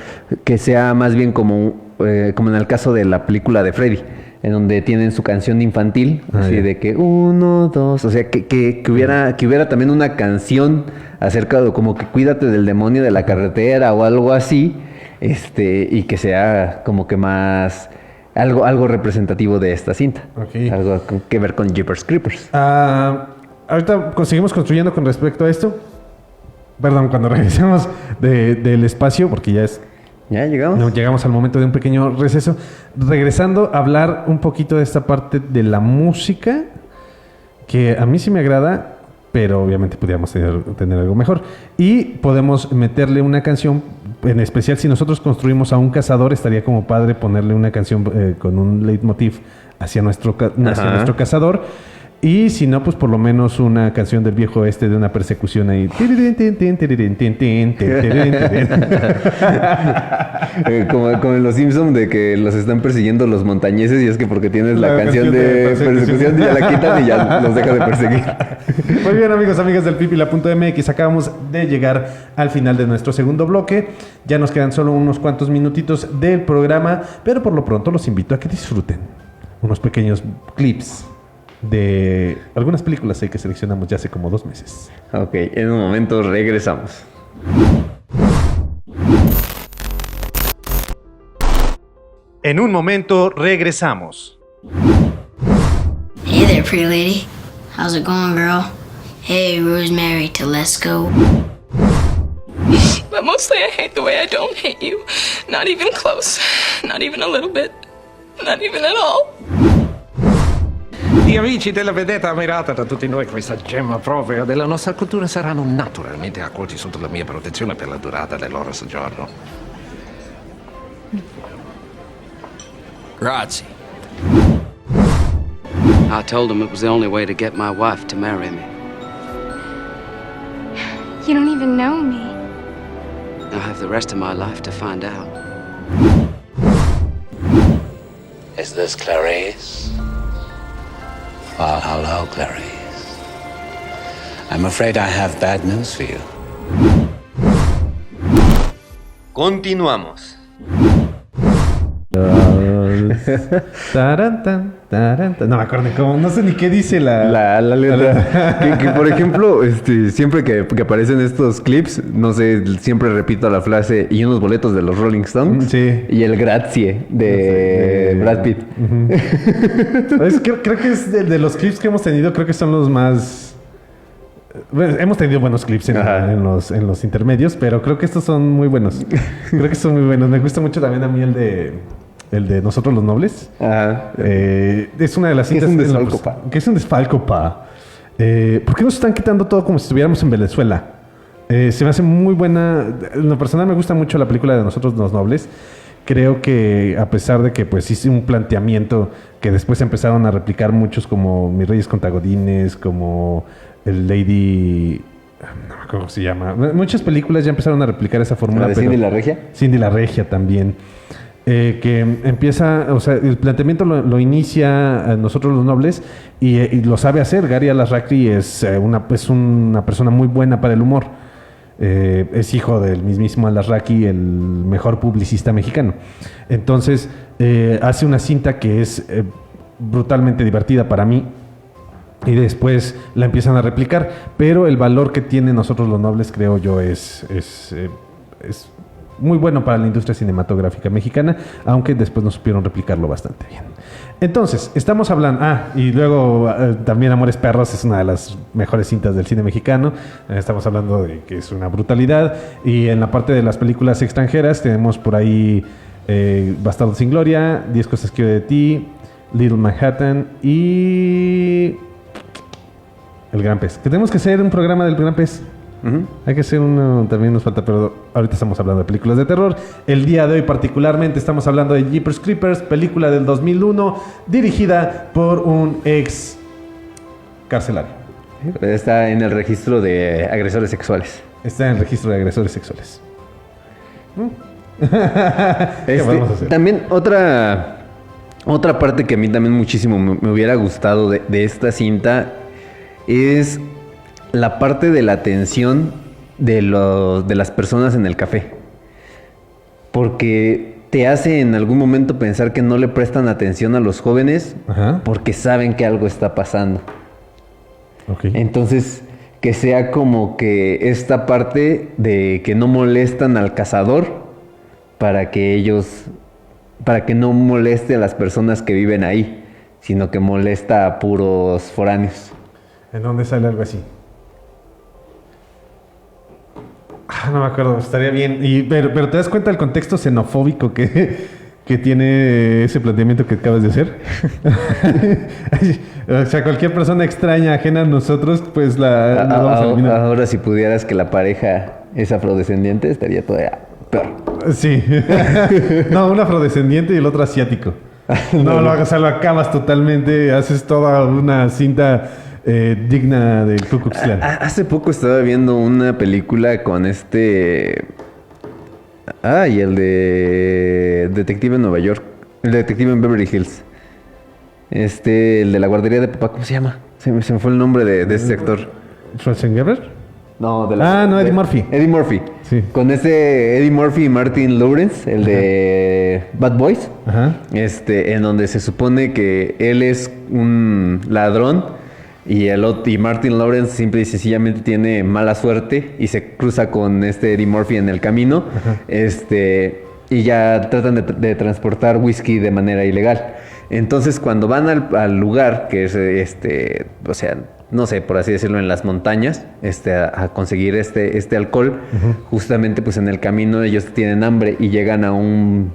que sea más bien como en el caso de la película de Freddy, en donde tienen su canción infantil, así de que 1, 2, o sea, que hubiera también una canción acerca de como que cuídate del demonio de la carretera o algo así, y que sea como que más algo representativo de esta cinta. Okay. Algo que ver con Jeepers Creepers. Ahorita seguimos construyendo con respecto a esto. Perdón, cuando regresemos del espacio, porque ¿Ya llegamos? No, llegamos al momento de un pequeño receso. Regresando a hablar un poquito de esta parte de la música, que a mí sí me agrada, pero obviamente podríamos tener algo mejor. Y podemos meterle una canción, en especial si nosotros construimos a un cazador, estaría como padre ponerle una canción con un leitmotiv hacia nuestro cazador. Y si no, pues por lo menos una canción del viejo oeste de una persecución ahí. Como en Los Simpsons, de que los están persiguiendo los montañeses y es que porque tienes la canción de persecución y ya la quitan y ya los dejas de perseguir. Muy bien, amigos, amigas del pipila.mx, acabamos de llegar al final de nuestro segundo bloque. Ya nos quedan solo unos cuantos minutitos del programa, pero por lo pronto los invito a que disfruten unos pequeños clips de algunas películas que seleccionamos ya hace como 2 meses. Ok, en un momento regresamos. En un momento regresamos. Hey there, pretty lady. How's it going, girl? Hey, Rosemary Telesco. But mostly I hate the way I don't hate you. Not even close. Not even a little bit. Not even at all. Gli amici della vedetta ammirata da tutti noi, questa gemma propria della nostra cultura saranno naturalmente accolti sotto la mia protezione per la durata del loro soggiorno. Grazie. I told him it was the only way to get my wife to marry me. You don't even know me. I have the rest of my life to find out. Is this Clarice? Well, hello, Clarice. I'm afraid I have bad news for you. Continuamos. No me acuerdo cómo, no sé ni qué dice la letra. que por ejemplo, siempre que aparecen estos clips, no sé, siempre repito la frase y unos boletos de los Rolling Stones. Sí. Y el Grazie de Brad Pitt. Creo que es de los clips que hemos tenido, creo que son los más... Bueno, hemos tenido buenos clips en los intermedios, pero creo que estos son muy buenos. Creo que son muy buenos. Me gusta mucho también a mí el de Nosotros los Nobles. Ajá. Es una de las cintas... Que es un desfalco, ¿por qué nos están quitando todo como si estuviéramos en Venezuela? Se me hace muy buena... En lo personal me gusta mucho la película de Nosotros los Nobles. Creo que a pesar de que pues hice un planteamiento que después empezaron a replicar muchos, como Mis Reyes contra Godines, como el Lady... No me acuerdo cómo se llama. Muchas películas ya empezaron a replicar esa fórmula. ¿De Cindy la Regia? Cindy la Regia también. Que empieza, o sea, el planteamiento lo inicia Nosotros los Nobles y lo sabe hacer. Gary Alasraqui es una persona muy buena para el humor. Es hijo del mismísimo Alasraqui, el mejor publicista mexicano. Entonces, hace una cinta que es brutalmente divertida para mí. Y después la empiezan a replicar. Pero el valor que tiene Nosotros los Nobles, creo yo, es muy bueno para la industria cinematográfica mexicana, aunque después no supieron replicarlo bastante bien. Entonces, estamos hablando... y luego también Amores Perros es una de las mejores cintas del cine mexicano. Estamos hablando de que es una brutalidad. Y en la parte de las películas extranjeras tenemos por ahí Bastardos sin Gloria, 10 cosas que odio de ti, Little Manhattan y... El Gran Pez. Que tenemos que hacer un programa del Gran Pez. Hay que hacer uno, también nos falta, pero ahorita estamos hablando de películas de terror. El día de hoy particularmente estamos hablando de Jeepers Creepers, película del 2001, dirigida por un ex carcelario. Está en el registro de agresores sexuales. Está en el registro de agresores sexuales. ¿Qué podemos hacer? También otra parte que a mí también muchísimo me hubiera gustado de esta cinta es la parte de la atención de las personas en el café. Porque te hace en algún momento pensar que no le prestan atención a los jóvenes. Ajá. Porque saben que algo está pasando. Okay. Entonces, que sea como que esta parte de que no molestan al cazador para que no moleste a las personas que viven ahí, sino que molesta a puros foráneos. ¿En dónde sale algo así? No me acuerdo, estaría bien. Pero te das cuenta del contexto xenofóbico que tiene ese planteamiento que acabas de hacer. O sea, cualquier persona extraña, ajena a nosotros, pues la vamos a eliminar. Ahora, si pudieras que la pareja es afrodescendiente, estaría todavía peor. Sí. No, un afrodescendiente y el otro asiático. No, o sea, lo acabas totalmente, haces toda una cinta digna del Ku Klux Klan. Hace poco estaba viendo una película con y el de Detective en Nueva York. El Detective en Beverly Hills. El de la guardería de papá, ¿cómo se llama? Se me fue el nombre de ese actor. ¿Schwarzenegger? No, Eddie Murphy. Eddie Murphy. Sí. Con Eddie Murphy y Martin Lawrence, el de Bad Boys. Ajá. En donde se supone que él es un ladrón y Martin Lawrence simple y sencillamente tiene mala suerte y se cruza con Eddie Murphy en el camino. Ajá. Y ya tratan de transportar whisky de manera ilegal. Entonces, cuando van al lugar, que es o sea, no sé, por así decirlo, en las montañas, a conseguir este alcohol, justamente pues en el camino ellos tienen hambre y llegan a un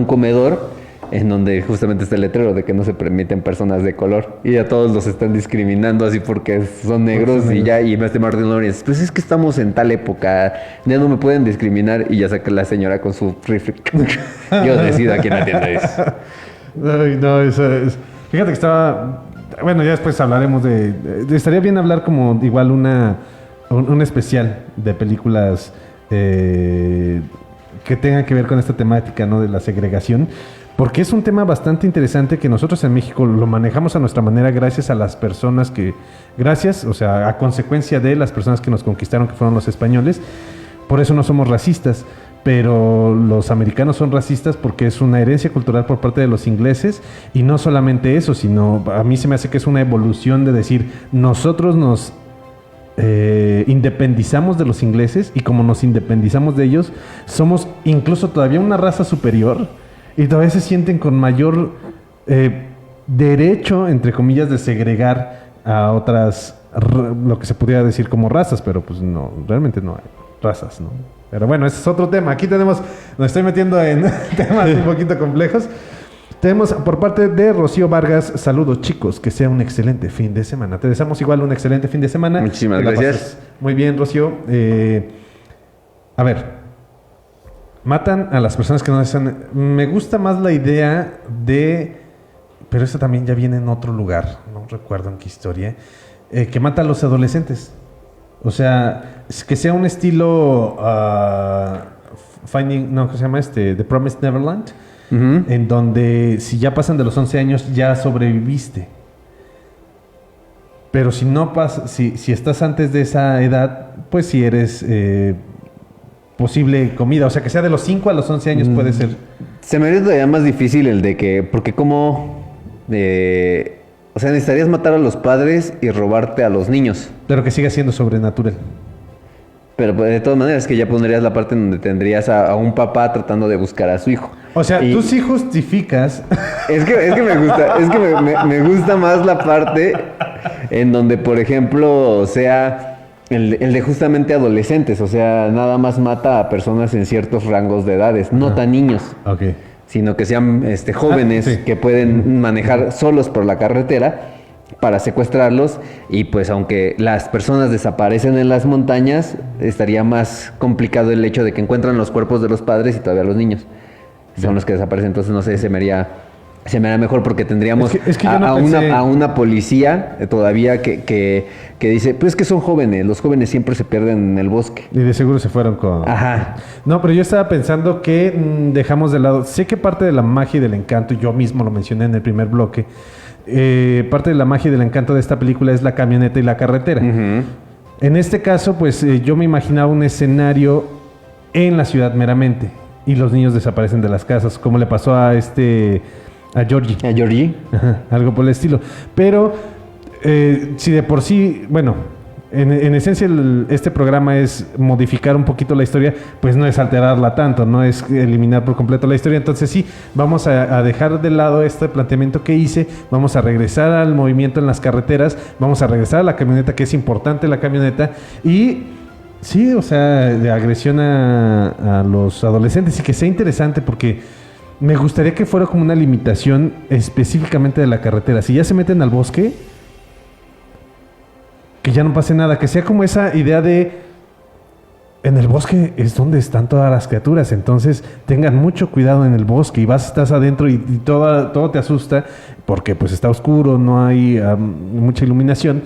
comedor en donde justamente está el letrero de que no se permiten personas de color y ya todos los están discriminando así porque son negros y Martin Lawrence, pues es que estamos en tal época, ya no me pueden discriminar y ya saca la señora con su rifle. Yo decido a quién atiende eso. Ay, no, fíjate que estaba... Bueno, ya después hablaremos estaría bien hablar como igual un especial de películas que tengan que ver con esta temática, ¿no? De la segregación. Porque es un tema bastante interesante que nosotros en México lo manejamos a nuestra manera gracias a las personas o sea, a consecuencia de las personas que nos conquistaron, que fueron los españoles. Por eso no somos racistas. Pero los americanos son racistas porque es una herencia cultural por parte de los ingleses y no solamente eso, sino a mí se me hace que es una evolución de decir, nosotros nos independizamos de los ingleses y como nos independizamos de ellos, somos incluso todavía una raza superior y todavía se sienten con mayor derecho, entre comillas, de segregar a otras, lo que se pudiera decir como razas, pero pues no, realmente no hay razas, ¿no? Pero bueno, ese es otro tema. Aquí nos estoy metiendo en temas un poquito complejos. Tenemos por parte de Rocío Vargas, saludos chicos, que sea un excelente fin de semana. Te deseamos igual un excelente fin de semana. Muchísimas gracias. Muy bien, Rocío. A ver, matan a las personas que no desean. Me gusta más la idea pero eso también ya viene en otro lugar, no recuerdo en qué historia, que mata a los adolescentes. O sea, que sea un estilo ¿cómo se llama The Promised Neverland? En donde si ya pasan de los 11 años ya sobreviviste. Pero si no si estás antes de esa edad, pues si eres posible comida. O sea, que sea de los 5 a los 11 años puede ser. Se me haría todavía más difícil el de que, porque o sea, necesitarías matar a los padres y robarte a los niños. Pero que siga siendo sobrenatural. Pero de todas maneras que ya pondrías la parte en donde tendrías a un papá tratando de buscar a su hijo. O sea, tú sí justificas. Es que me gusta más la parte en donde, por ejemplo, sea el de justamente adolescentes. O sea, nada más mata a personas en ciertos rangos de edades, no tan niños. Ok. Sino que sean jóvenes que pueden manejar solos por la carretera para secuestrarlos y pues aunque las personas desaparecen en las montañas, estaría más complicado el hecho de que encuentran los cuerpos de los padres y todavía los niños son los que desaparecen. Entonces no sé, se me haría mejor porque tendríamos a una policía todavía que dice, pues es que son jóvenes, los jóvenes siempre se pierden en el bosque. Y de seguro se fueron con... Ajá. No, pero yo estaba pensando que dejamos de lado, sé que parte de la magia y del encanto, yo mismo lo mencioné en el primer bloque, parte de la magia y del encanto de esta película es la camioneta y la carretera. En este caso, pues yo me imaginaba un escenario en la ciudad meramente y los niños desaparecen de las casas, como le pasó a Georgie. ¿A Georgie? Ajá, algo por el estilo. Pero si de por sí, bueno, en esencia este programa es modificar un poquito la historia, pues no es alterarla tanto, no es eliminar por completo la historia. Entonces sí, vamos a dejar de lado este planteamiento que hice, vamos a regresar al movimiento en las carreteras, vamos a regresar a la camioneta, que es importante la camioneta, y sí, o sea, de agresión a los adolescentes, y que sea interesante porque me gustaría que fuera como una limitación específicamente de la carretera. Si ya se meten al bosque, que ya no pase nada, que sea como esa idea de en el bosque es donde están todas las criaturas, entonces tengan mucho cuidado en el bosque y estás adentro y todo te asusta porque pues está oscuro, no hay mucha iluminación.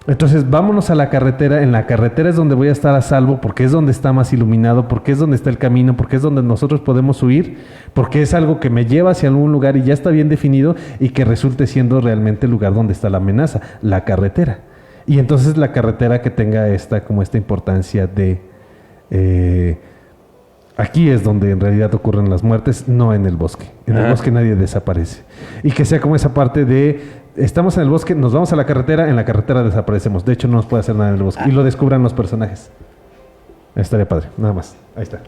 Entonces vámonos a la carretera. En la carretera es donde voy a estar a salvo porque es donde está más iluminado, porque es donde está el camino, porque es donde nosotros podemos huir, porque es algo que me lleva hacia algún lugar y ya está bien definido y que resulte siendo realmente el lugar donde está la amenaza, la carretera. Y entonces la carretera que tenga esta importancia de... aquí es donde en realidad ocurren las muertes, no en el bosque. En el bosque nadie desaparece. Y que sea como esa parte de... Estamos en el bosque, nos vamos a la carretera, en la carretera desaparecemos. De hecho, no nos puede hacer nada en el bosque. Y lo descubran los personajes. Estaría padre, nada más. Ahí está.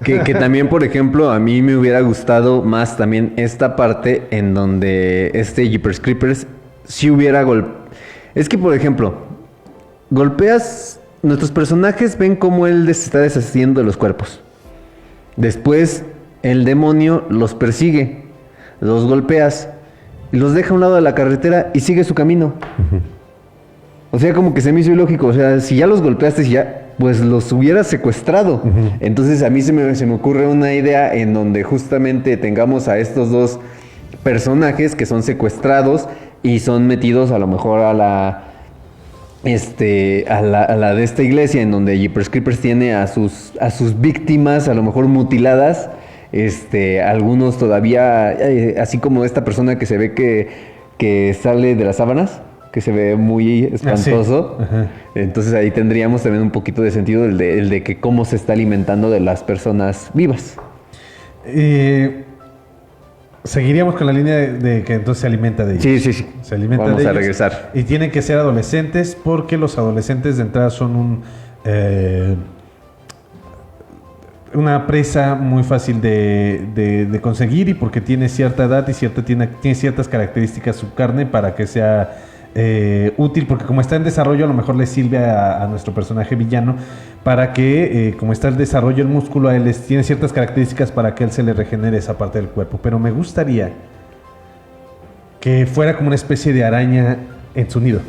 Que también, por ejemplo, a mí me hubiera gustado más también esta parte en donde Jeepers Creepers sí hubiera Es que, por ejemplo, golpeas... Nuestros personajes ven cómo él se está deshaciendo de los cuerpos. Después, el demonio los persigue, los golpeas, y los deja a un lado de la carretera y sigue su camino. O sea, como que se me hizo ilógico. O sea, si ya los golpeaste, pues los hubieras secuestrado. Entonces a mí se me ocurre una idea en donde justamente tengamos a estos dos personajes que son secuestrados y son metidos a lo mejor a la de esta iglesia, en donde Jeepers Creepers tiene a sus víctimas a lo mejor mutiladas, algunos todavía, así como esta persona que se ve que sale de las sábanas, que se ve muy espantoso. Sí. Entonces ahí tendríamos también un poquito de sentido el de que cómo se está alimentando de las personas vivas. Seguiríamos con la línea de que entonces se alimenta de ellos. Sí. Se alimenta Vamos de ellos. a regresar. Y tienen que ser adolescentes porque los adolescentes de entrada son una presa muy fácil de conseguir y porque tiene cierta edad y tiene ciertas características su carne para que sea útil, porque como está en desarrollo a lo mejor le sirve a nuestro personaje villano para que como está el desarrollo el músculo a él tiene ciertas características para que él se le regenere esa parte del cuerpo. Pero me gustaría que fuera como una especie de araña en su nido.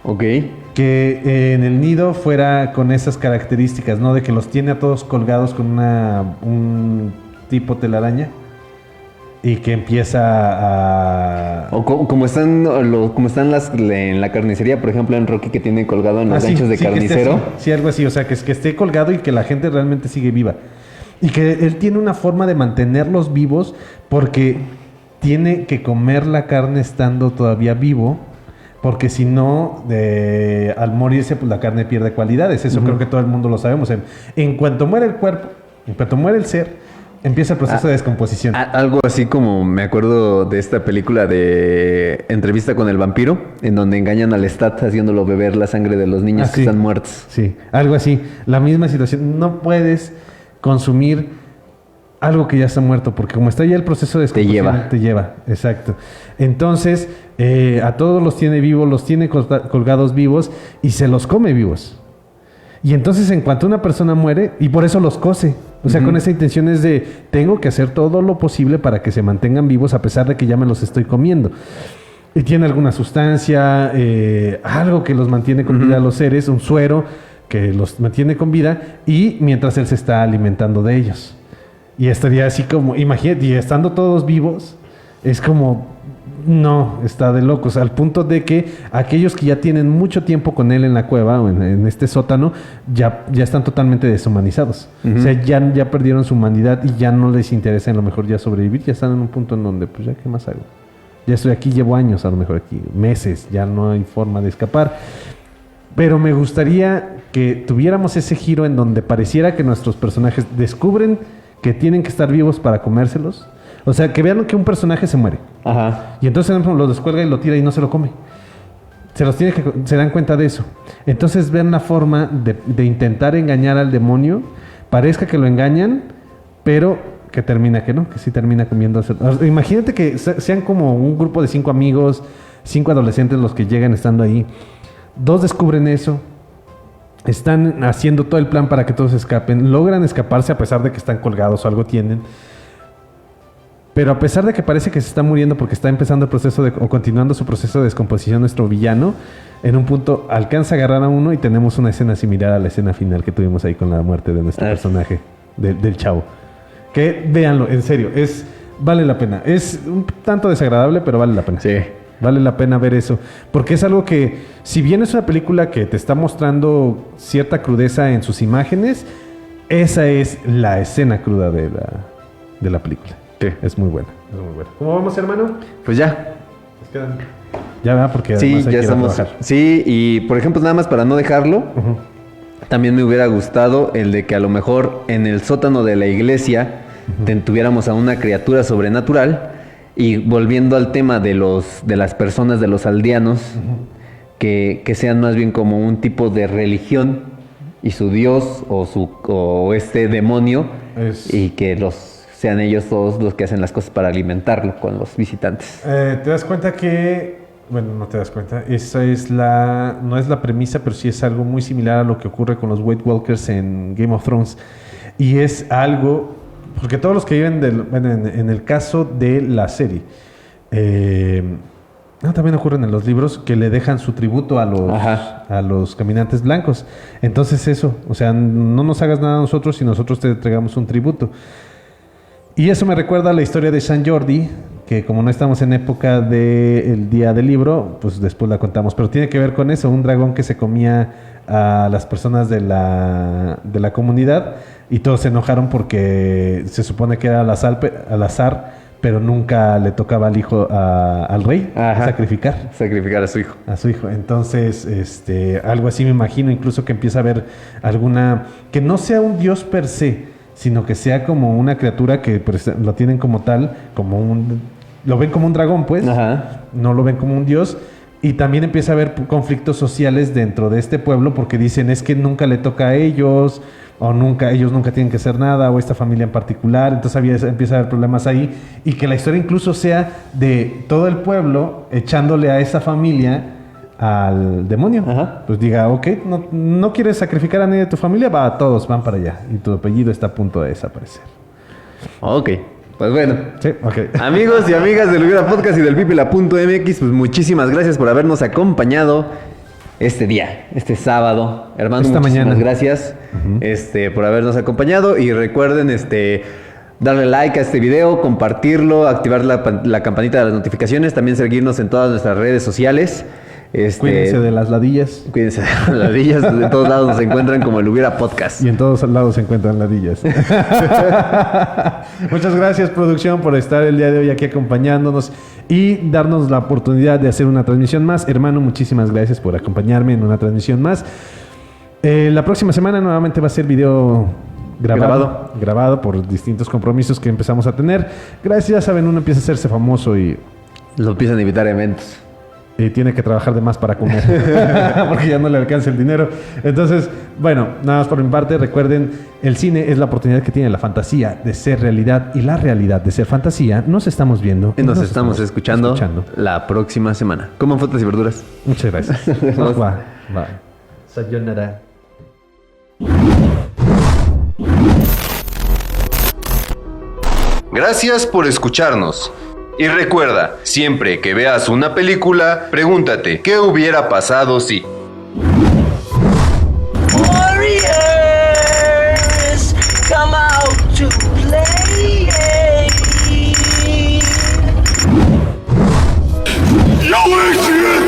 Ok. Que en el nido fuera con esas características, ¿no? De que los tiene a todos colgados con un tipo telaraña y que empieza a... O como están en la carnicería, por ejemplo, en Rocky, que tiene colgado en los ganchos de carnicero. Sí, algo así. O sea, que esté colgado y que la gente realmente sigue viva. Y que él tiene una forma de mantenerlos vivos porque tiene que comer la carne estando todavía vivo. Porque si no, al morirse, pues la carne pierde cualidades. Eso creo que todo el mundo lo sabemos. En cuanto muere el cuerpo, en cuanto muere el ser, empieza el proceso de descomposición. Algo así como me acuerdo de esta película de Entrevista con el vampiro, en donde engañan al Stat haciéndolo beber la sangre de los niños que están muertos. Sí, algo así. La misma situación. No puedes consumir algo que ya está muerto, porque como está ya el proceso de descomposición, te lleva. Exacto. Entonces, a todos los tiene vivos, los tiene colgados vivos y se los come vivos. Y entonces, en cuanto una persona muere, y por eso los cose. O sea, con esa intención es de, tengo que hacer todo lo posible para que se mantengan vivos a pesar de que ya me los estoy comiendo. Y tiene alguna sustancia, algo que los mantiene con vida a los seres, un suero que los mantiene con vida, y mientras él se está alimentando de ellos. Y estaría así como, imagínate, y estando todos vivos, es como, no, está de locos, al punto de que aquellos que ya tienen mucho tiempo con él en la cueva o en este sótano, ya están totalmente deshumanizados. O sea, ya perdieron su humanidad y ya no les interesa a lo mejor ya sobrevivir, ya están en un punto en donde, pues ya, ¿qué más hago? Ya estoy aquí, llevo años a lo mejor aquí, meses, ya no hay forma de escapar. Pero me gustaría que tuviéramos ese giro en donde pareciera que nuestros personajes descubren que tienen que estar vivos para comérselos. O sea, que vean que un personaje se muere. Ajá. Y entonces lo descuelga y lo tira y no se lo come. Se dan cuenta de eso. Entonces ven la forma de intentar engañar al demonio. Parezca que lo engañan, pero que termina que no, que sí termina comiendo. Imagínate que sean como un grupo de 5 amigos, 5 adolescentes los que llegan estando ahí. 2 descubren eso. Están haciendo todo el plan para que todos escapen. Logran escaparse a pesar de que están colgados o algo tienen. Pero a pesar de que parece que se está muriendo porque está empezando el proceso o continuando su proceso de descomposición, nuestro villano, en un punto alcanza a agarrar a uno y tenemos una escena similar a la escena final que tuvimos ahí con la muerte de nuestro personaje, del chavo. Que véanlo, en serio, vale la pena. Es un tanto desagradable, pero vale la pena. Sí. Vale la pena ver eso. Porque es algo que, si bien es una película que te está mostrando cierta crudeza en sus imágenes, esa es la escena cruda de la película. Sí. Es muy buena. ¿Cómo vamos, hermano? Pues ya. Ya va, porque sí, además hay ya que estamos. trabajar. Sí, y por ejemplo, nada más para no dejarlo, también me hubiera gustado el de que a lo mejor en el sótano de la iglesia tuviéramos a una criatura sobrenatural. Y volviendo al tema de las personas, de los aldeanos, que sean más bien como un tipo de religión y su dios o este demonio, y que sean ellos todos los que hacen las cosas para alimentarlo con los visitantes. Te das cuenta que, bueno, no te das cuenta, esa no es la premisa, pero sí es algo muy similar a lo que ocurre con los White Walkers en Game of Thrones. Y es algo... Porque todos los que viven en el caso de la serie, también ocurren en los libros que le dejan su tributo a los caminantes blancos. Entonces eso, o sea, no nos hagas nada a nosotros si nosotros te entregamos un tributo. Y eso me recuerda a la historia de San Jordi, que como no estamos en época del día del libro, pues después la contamos. Pero tiene que ver con eso, un dragón que se comía a las personas de la comunidad y todos se enojaron porque se supone que era al azar, pero nunca le tocaba al hijo al rey sacrificar a su hijo. A su hijo. Entonces, algo así me imagino, incluso que empieza a haber alguna, que no sea un dios per se, sino que sea como una criatura que lo tienen como tal, lo ven como un dragón, pues, no lo ven como un dios. Y también empieza a haber conflictos sociales dentro de este pueblo porque dicen es que nunca le toca a ellos, o ellos nunca tienen que hacer nada, o esta familia en particular. Entonces empieza a haber problemas ahí, y que la historia incluso sea de todo el pueblo echándole a esa familia al demonio. Pues diga, ok, no quieres sacrificar a nadie de tu familia, todos van para allá, y tu apellido está a punto de desaparecer. Ok. Pues bueno, sí, okay. Amigos y amigas del Hubiera Podcast y del Pipila.mx, pues muchísimas gracias por habernos acompañado este día, este sábado. Hermano, muchísimas gracias por habernos acompañado. Y recuerden darle like a este video, compartirlo, activar la campanita de las notificaciones, también seguirnos en todas nuestras redes sociales. Cuídense de las ladillas. Cuídense de las ladillas. De todos lados nos encuentran como el Hubiera Podcast. Y en todos lados se encuentran ladillas. Muchas gracias, producción, por estar el día de hoy aquí acompañándonos y darnos la oportunidad de hacer una transmisión más. Hermano, muchísimas gracias por acompañarme en una transmisión más. La próxima semana nuevamente va a ser video grabado por distintos compromisos que empezamos a tener. Gracias, ya saben, uno empieza a hacerse famoso y lo empiezan a invitar a eventos. Y tiene que trabajar de más para comer porque ya no le alcanza el dinero. Entonces, bueno, nada más por mi parte, recuerden, el cine es la oportunidad que tiene la fantasía de ser realidad y la realidad de ser fantasía. Nos estamos viendo y nos estamos escuchando la próxima semana. Coman frutas y verduras. Muchas gracias. Bye. Sayonara. Gracias por escucharnos. Y recuerda, siempre que veas una película, pregúntate, ¿qué hubiera pasado si? Warriors, come out to play. No accident!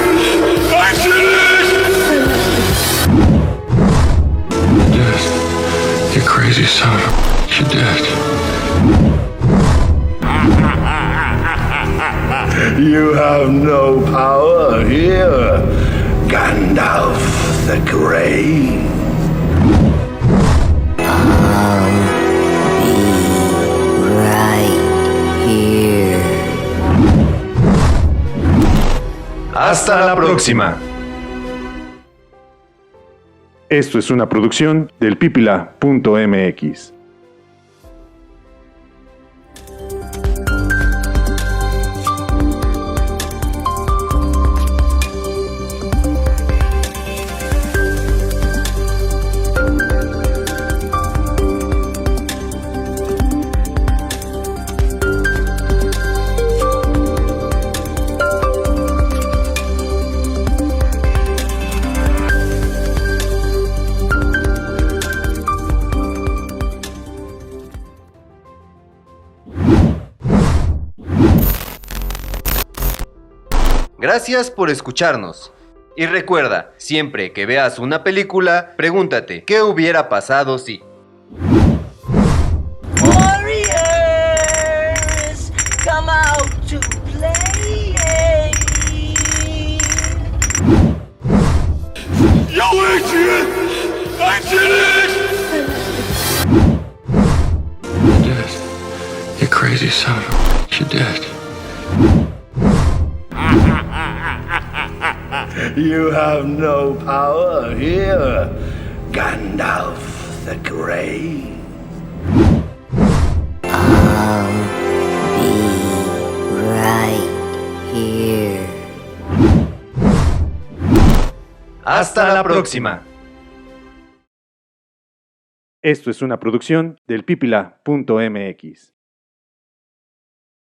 You're dead. You crazy son of a... You're dead. You have no power here, Gandalf the Grey. I'll be right here. Hasta la próxima. Esto es una producción del Pipila.mx. Gracias por escucharnos. Y recuerda, siempre que veas una película, pregúntate, ¿qué hubiera pasado si? Warriors, come out to play. Yo, Adrian! I did it! You did. You crazy son of a bitch, you did. You have no power here, Gandalf the Grey. I'll be right here. Hasta la próxima. Esto es una producción del pipila.mx.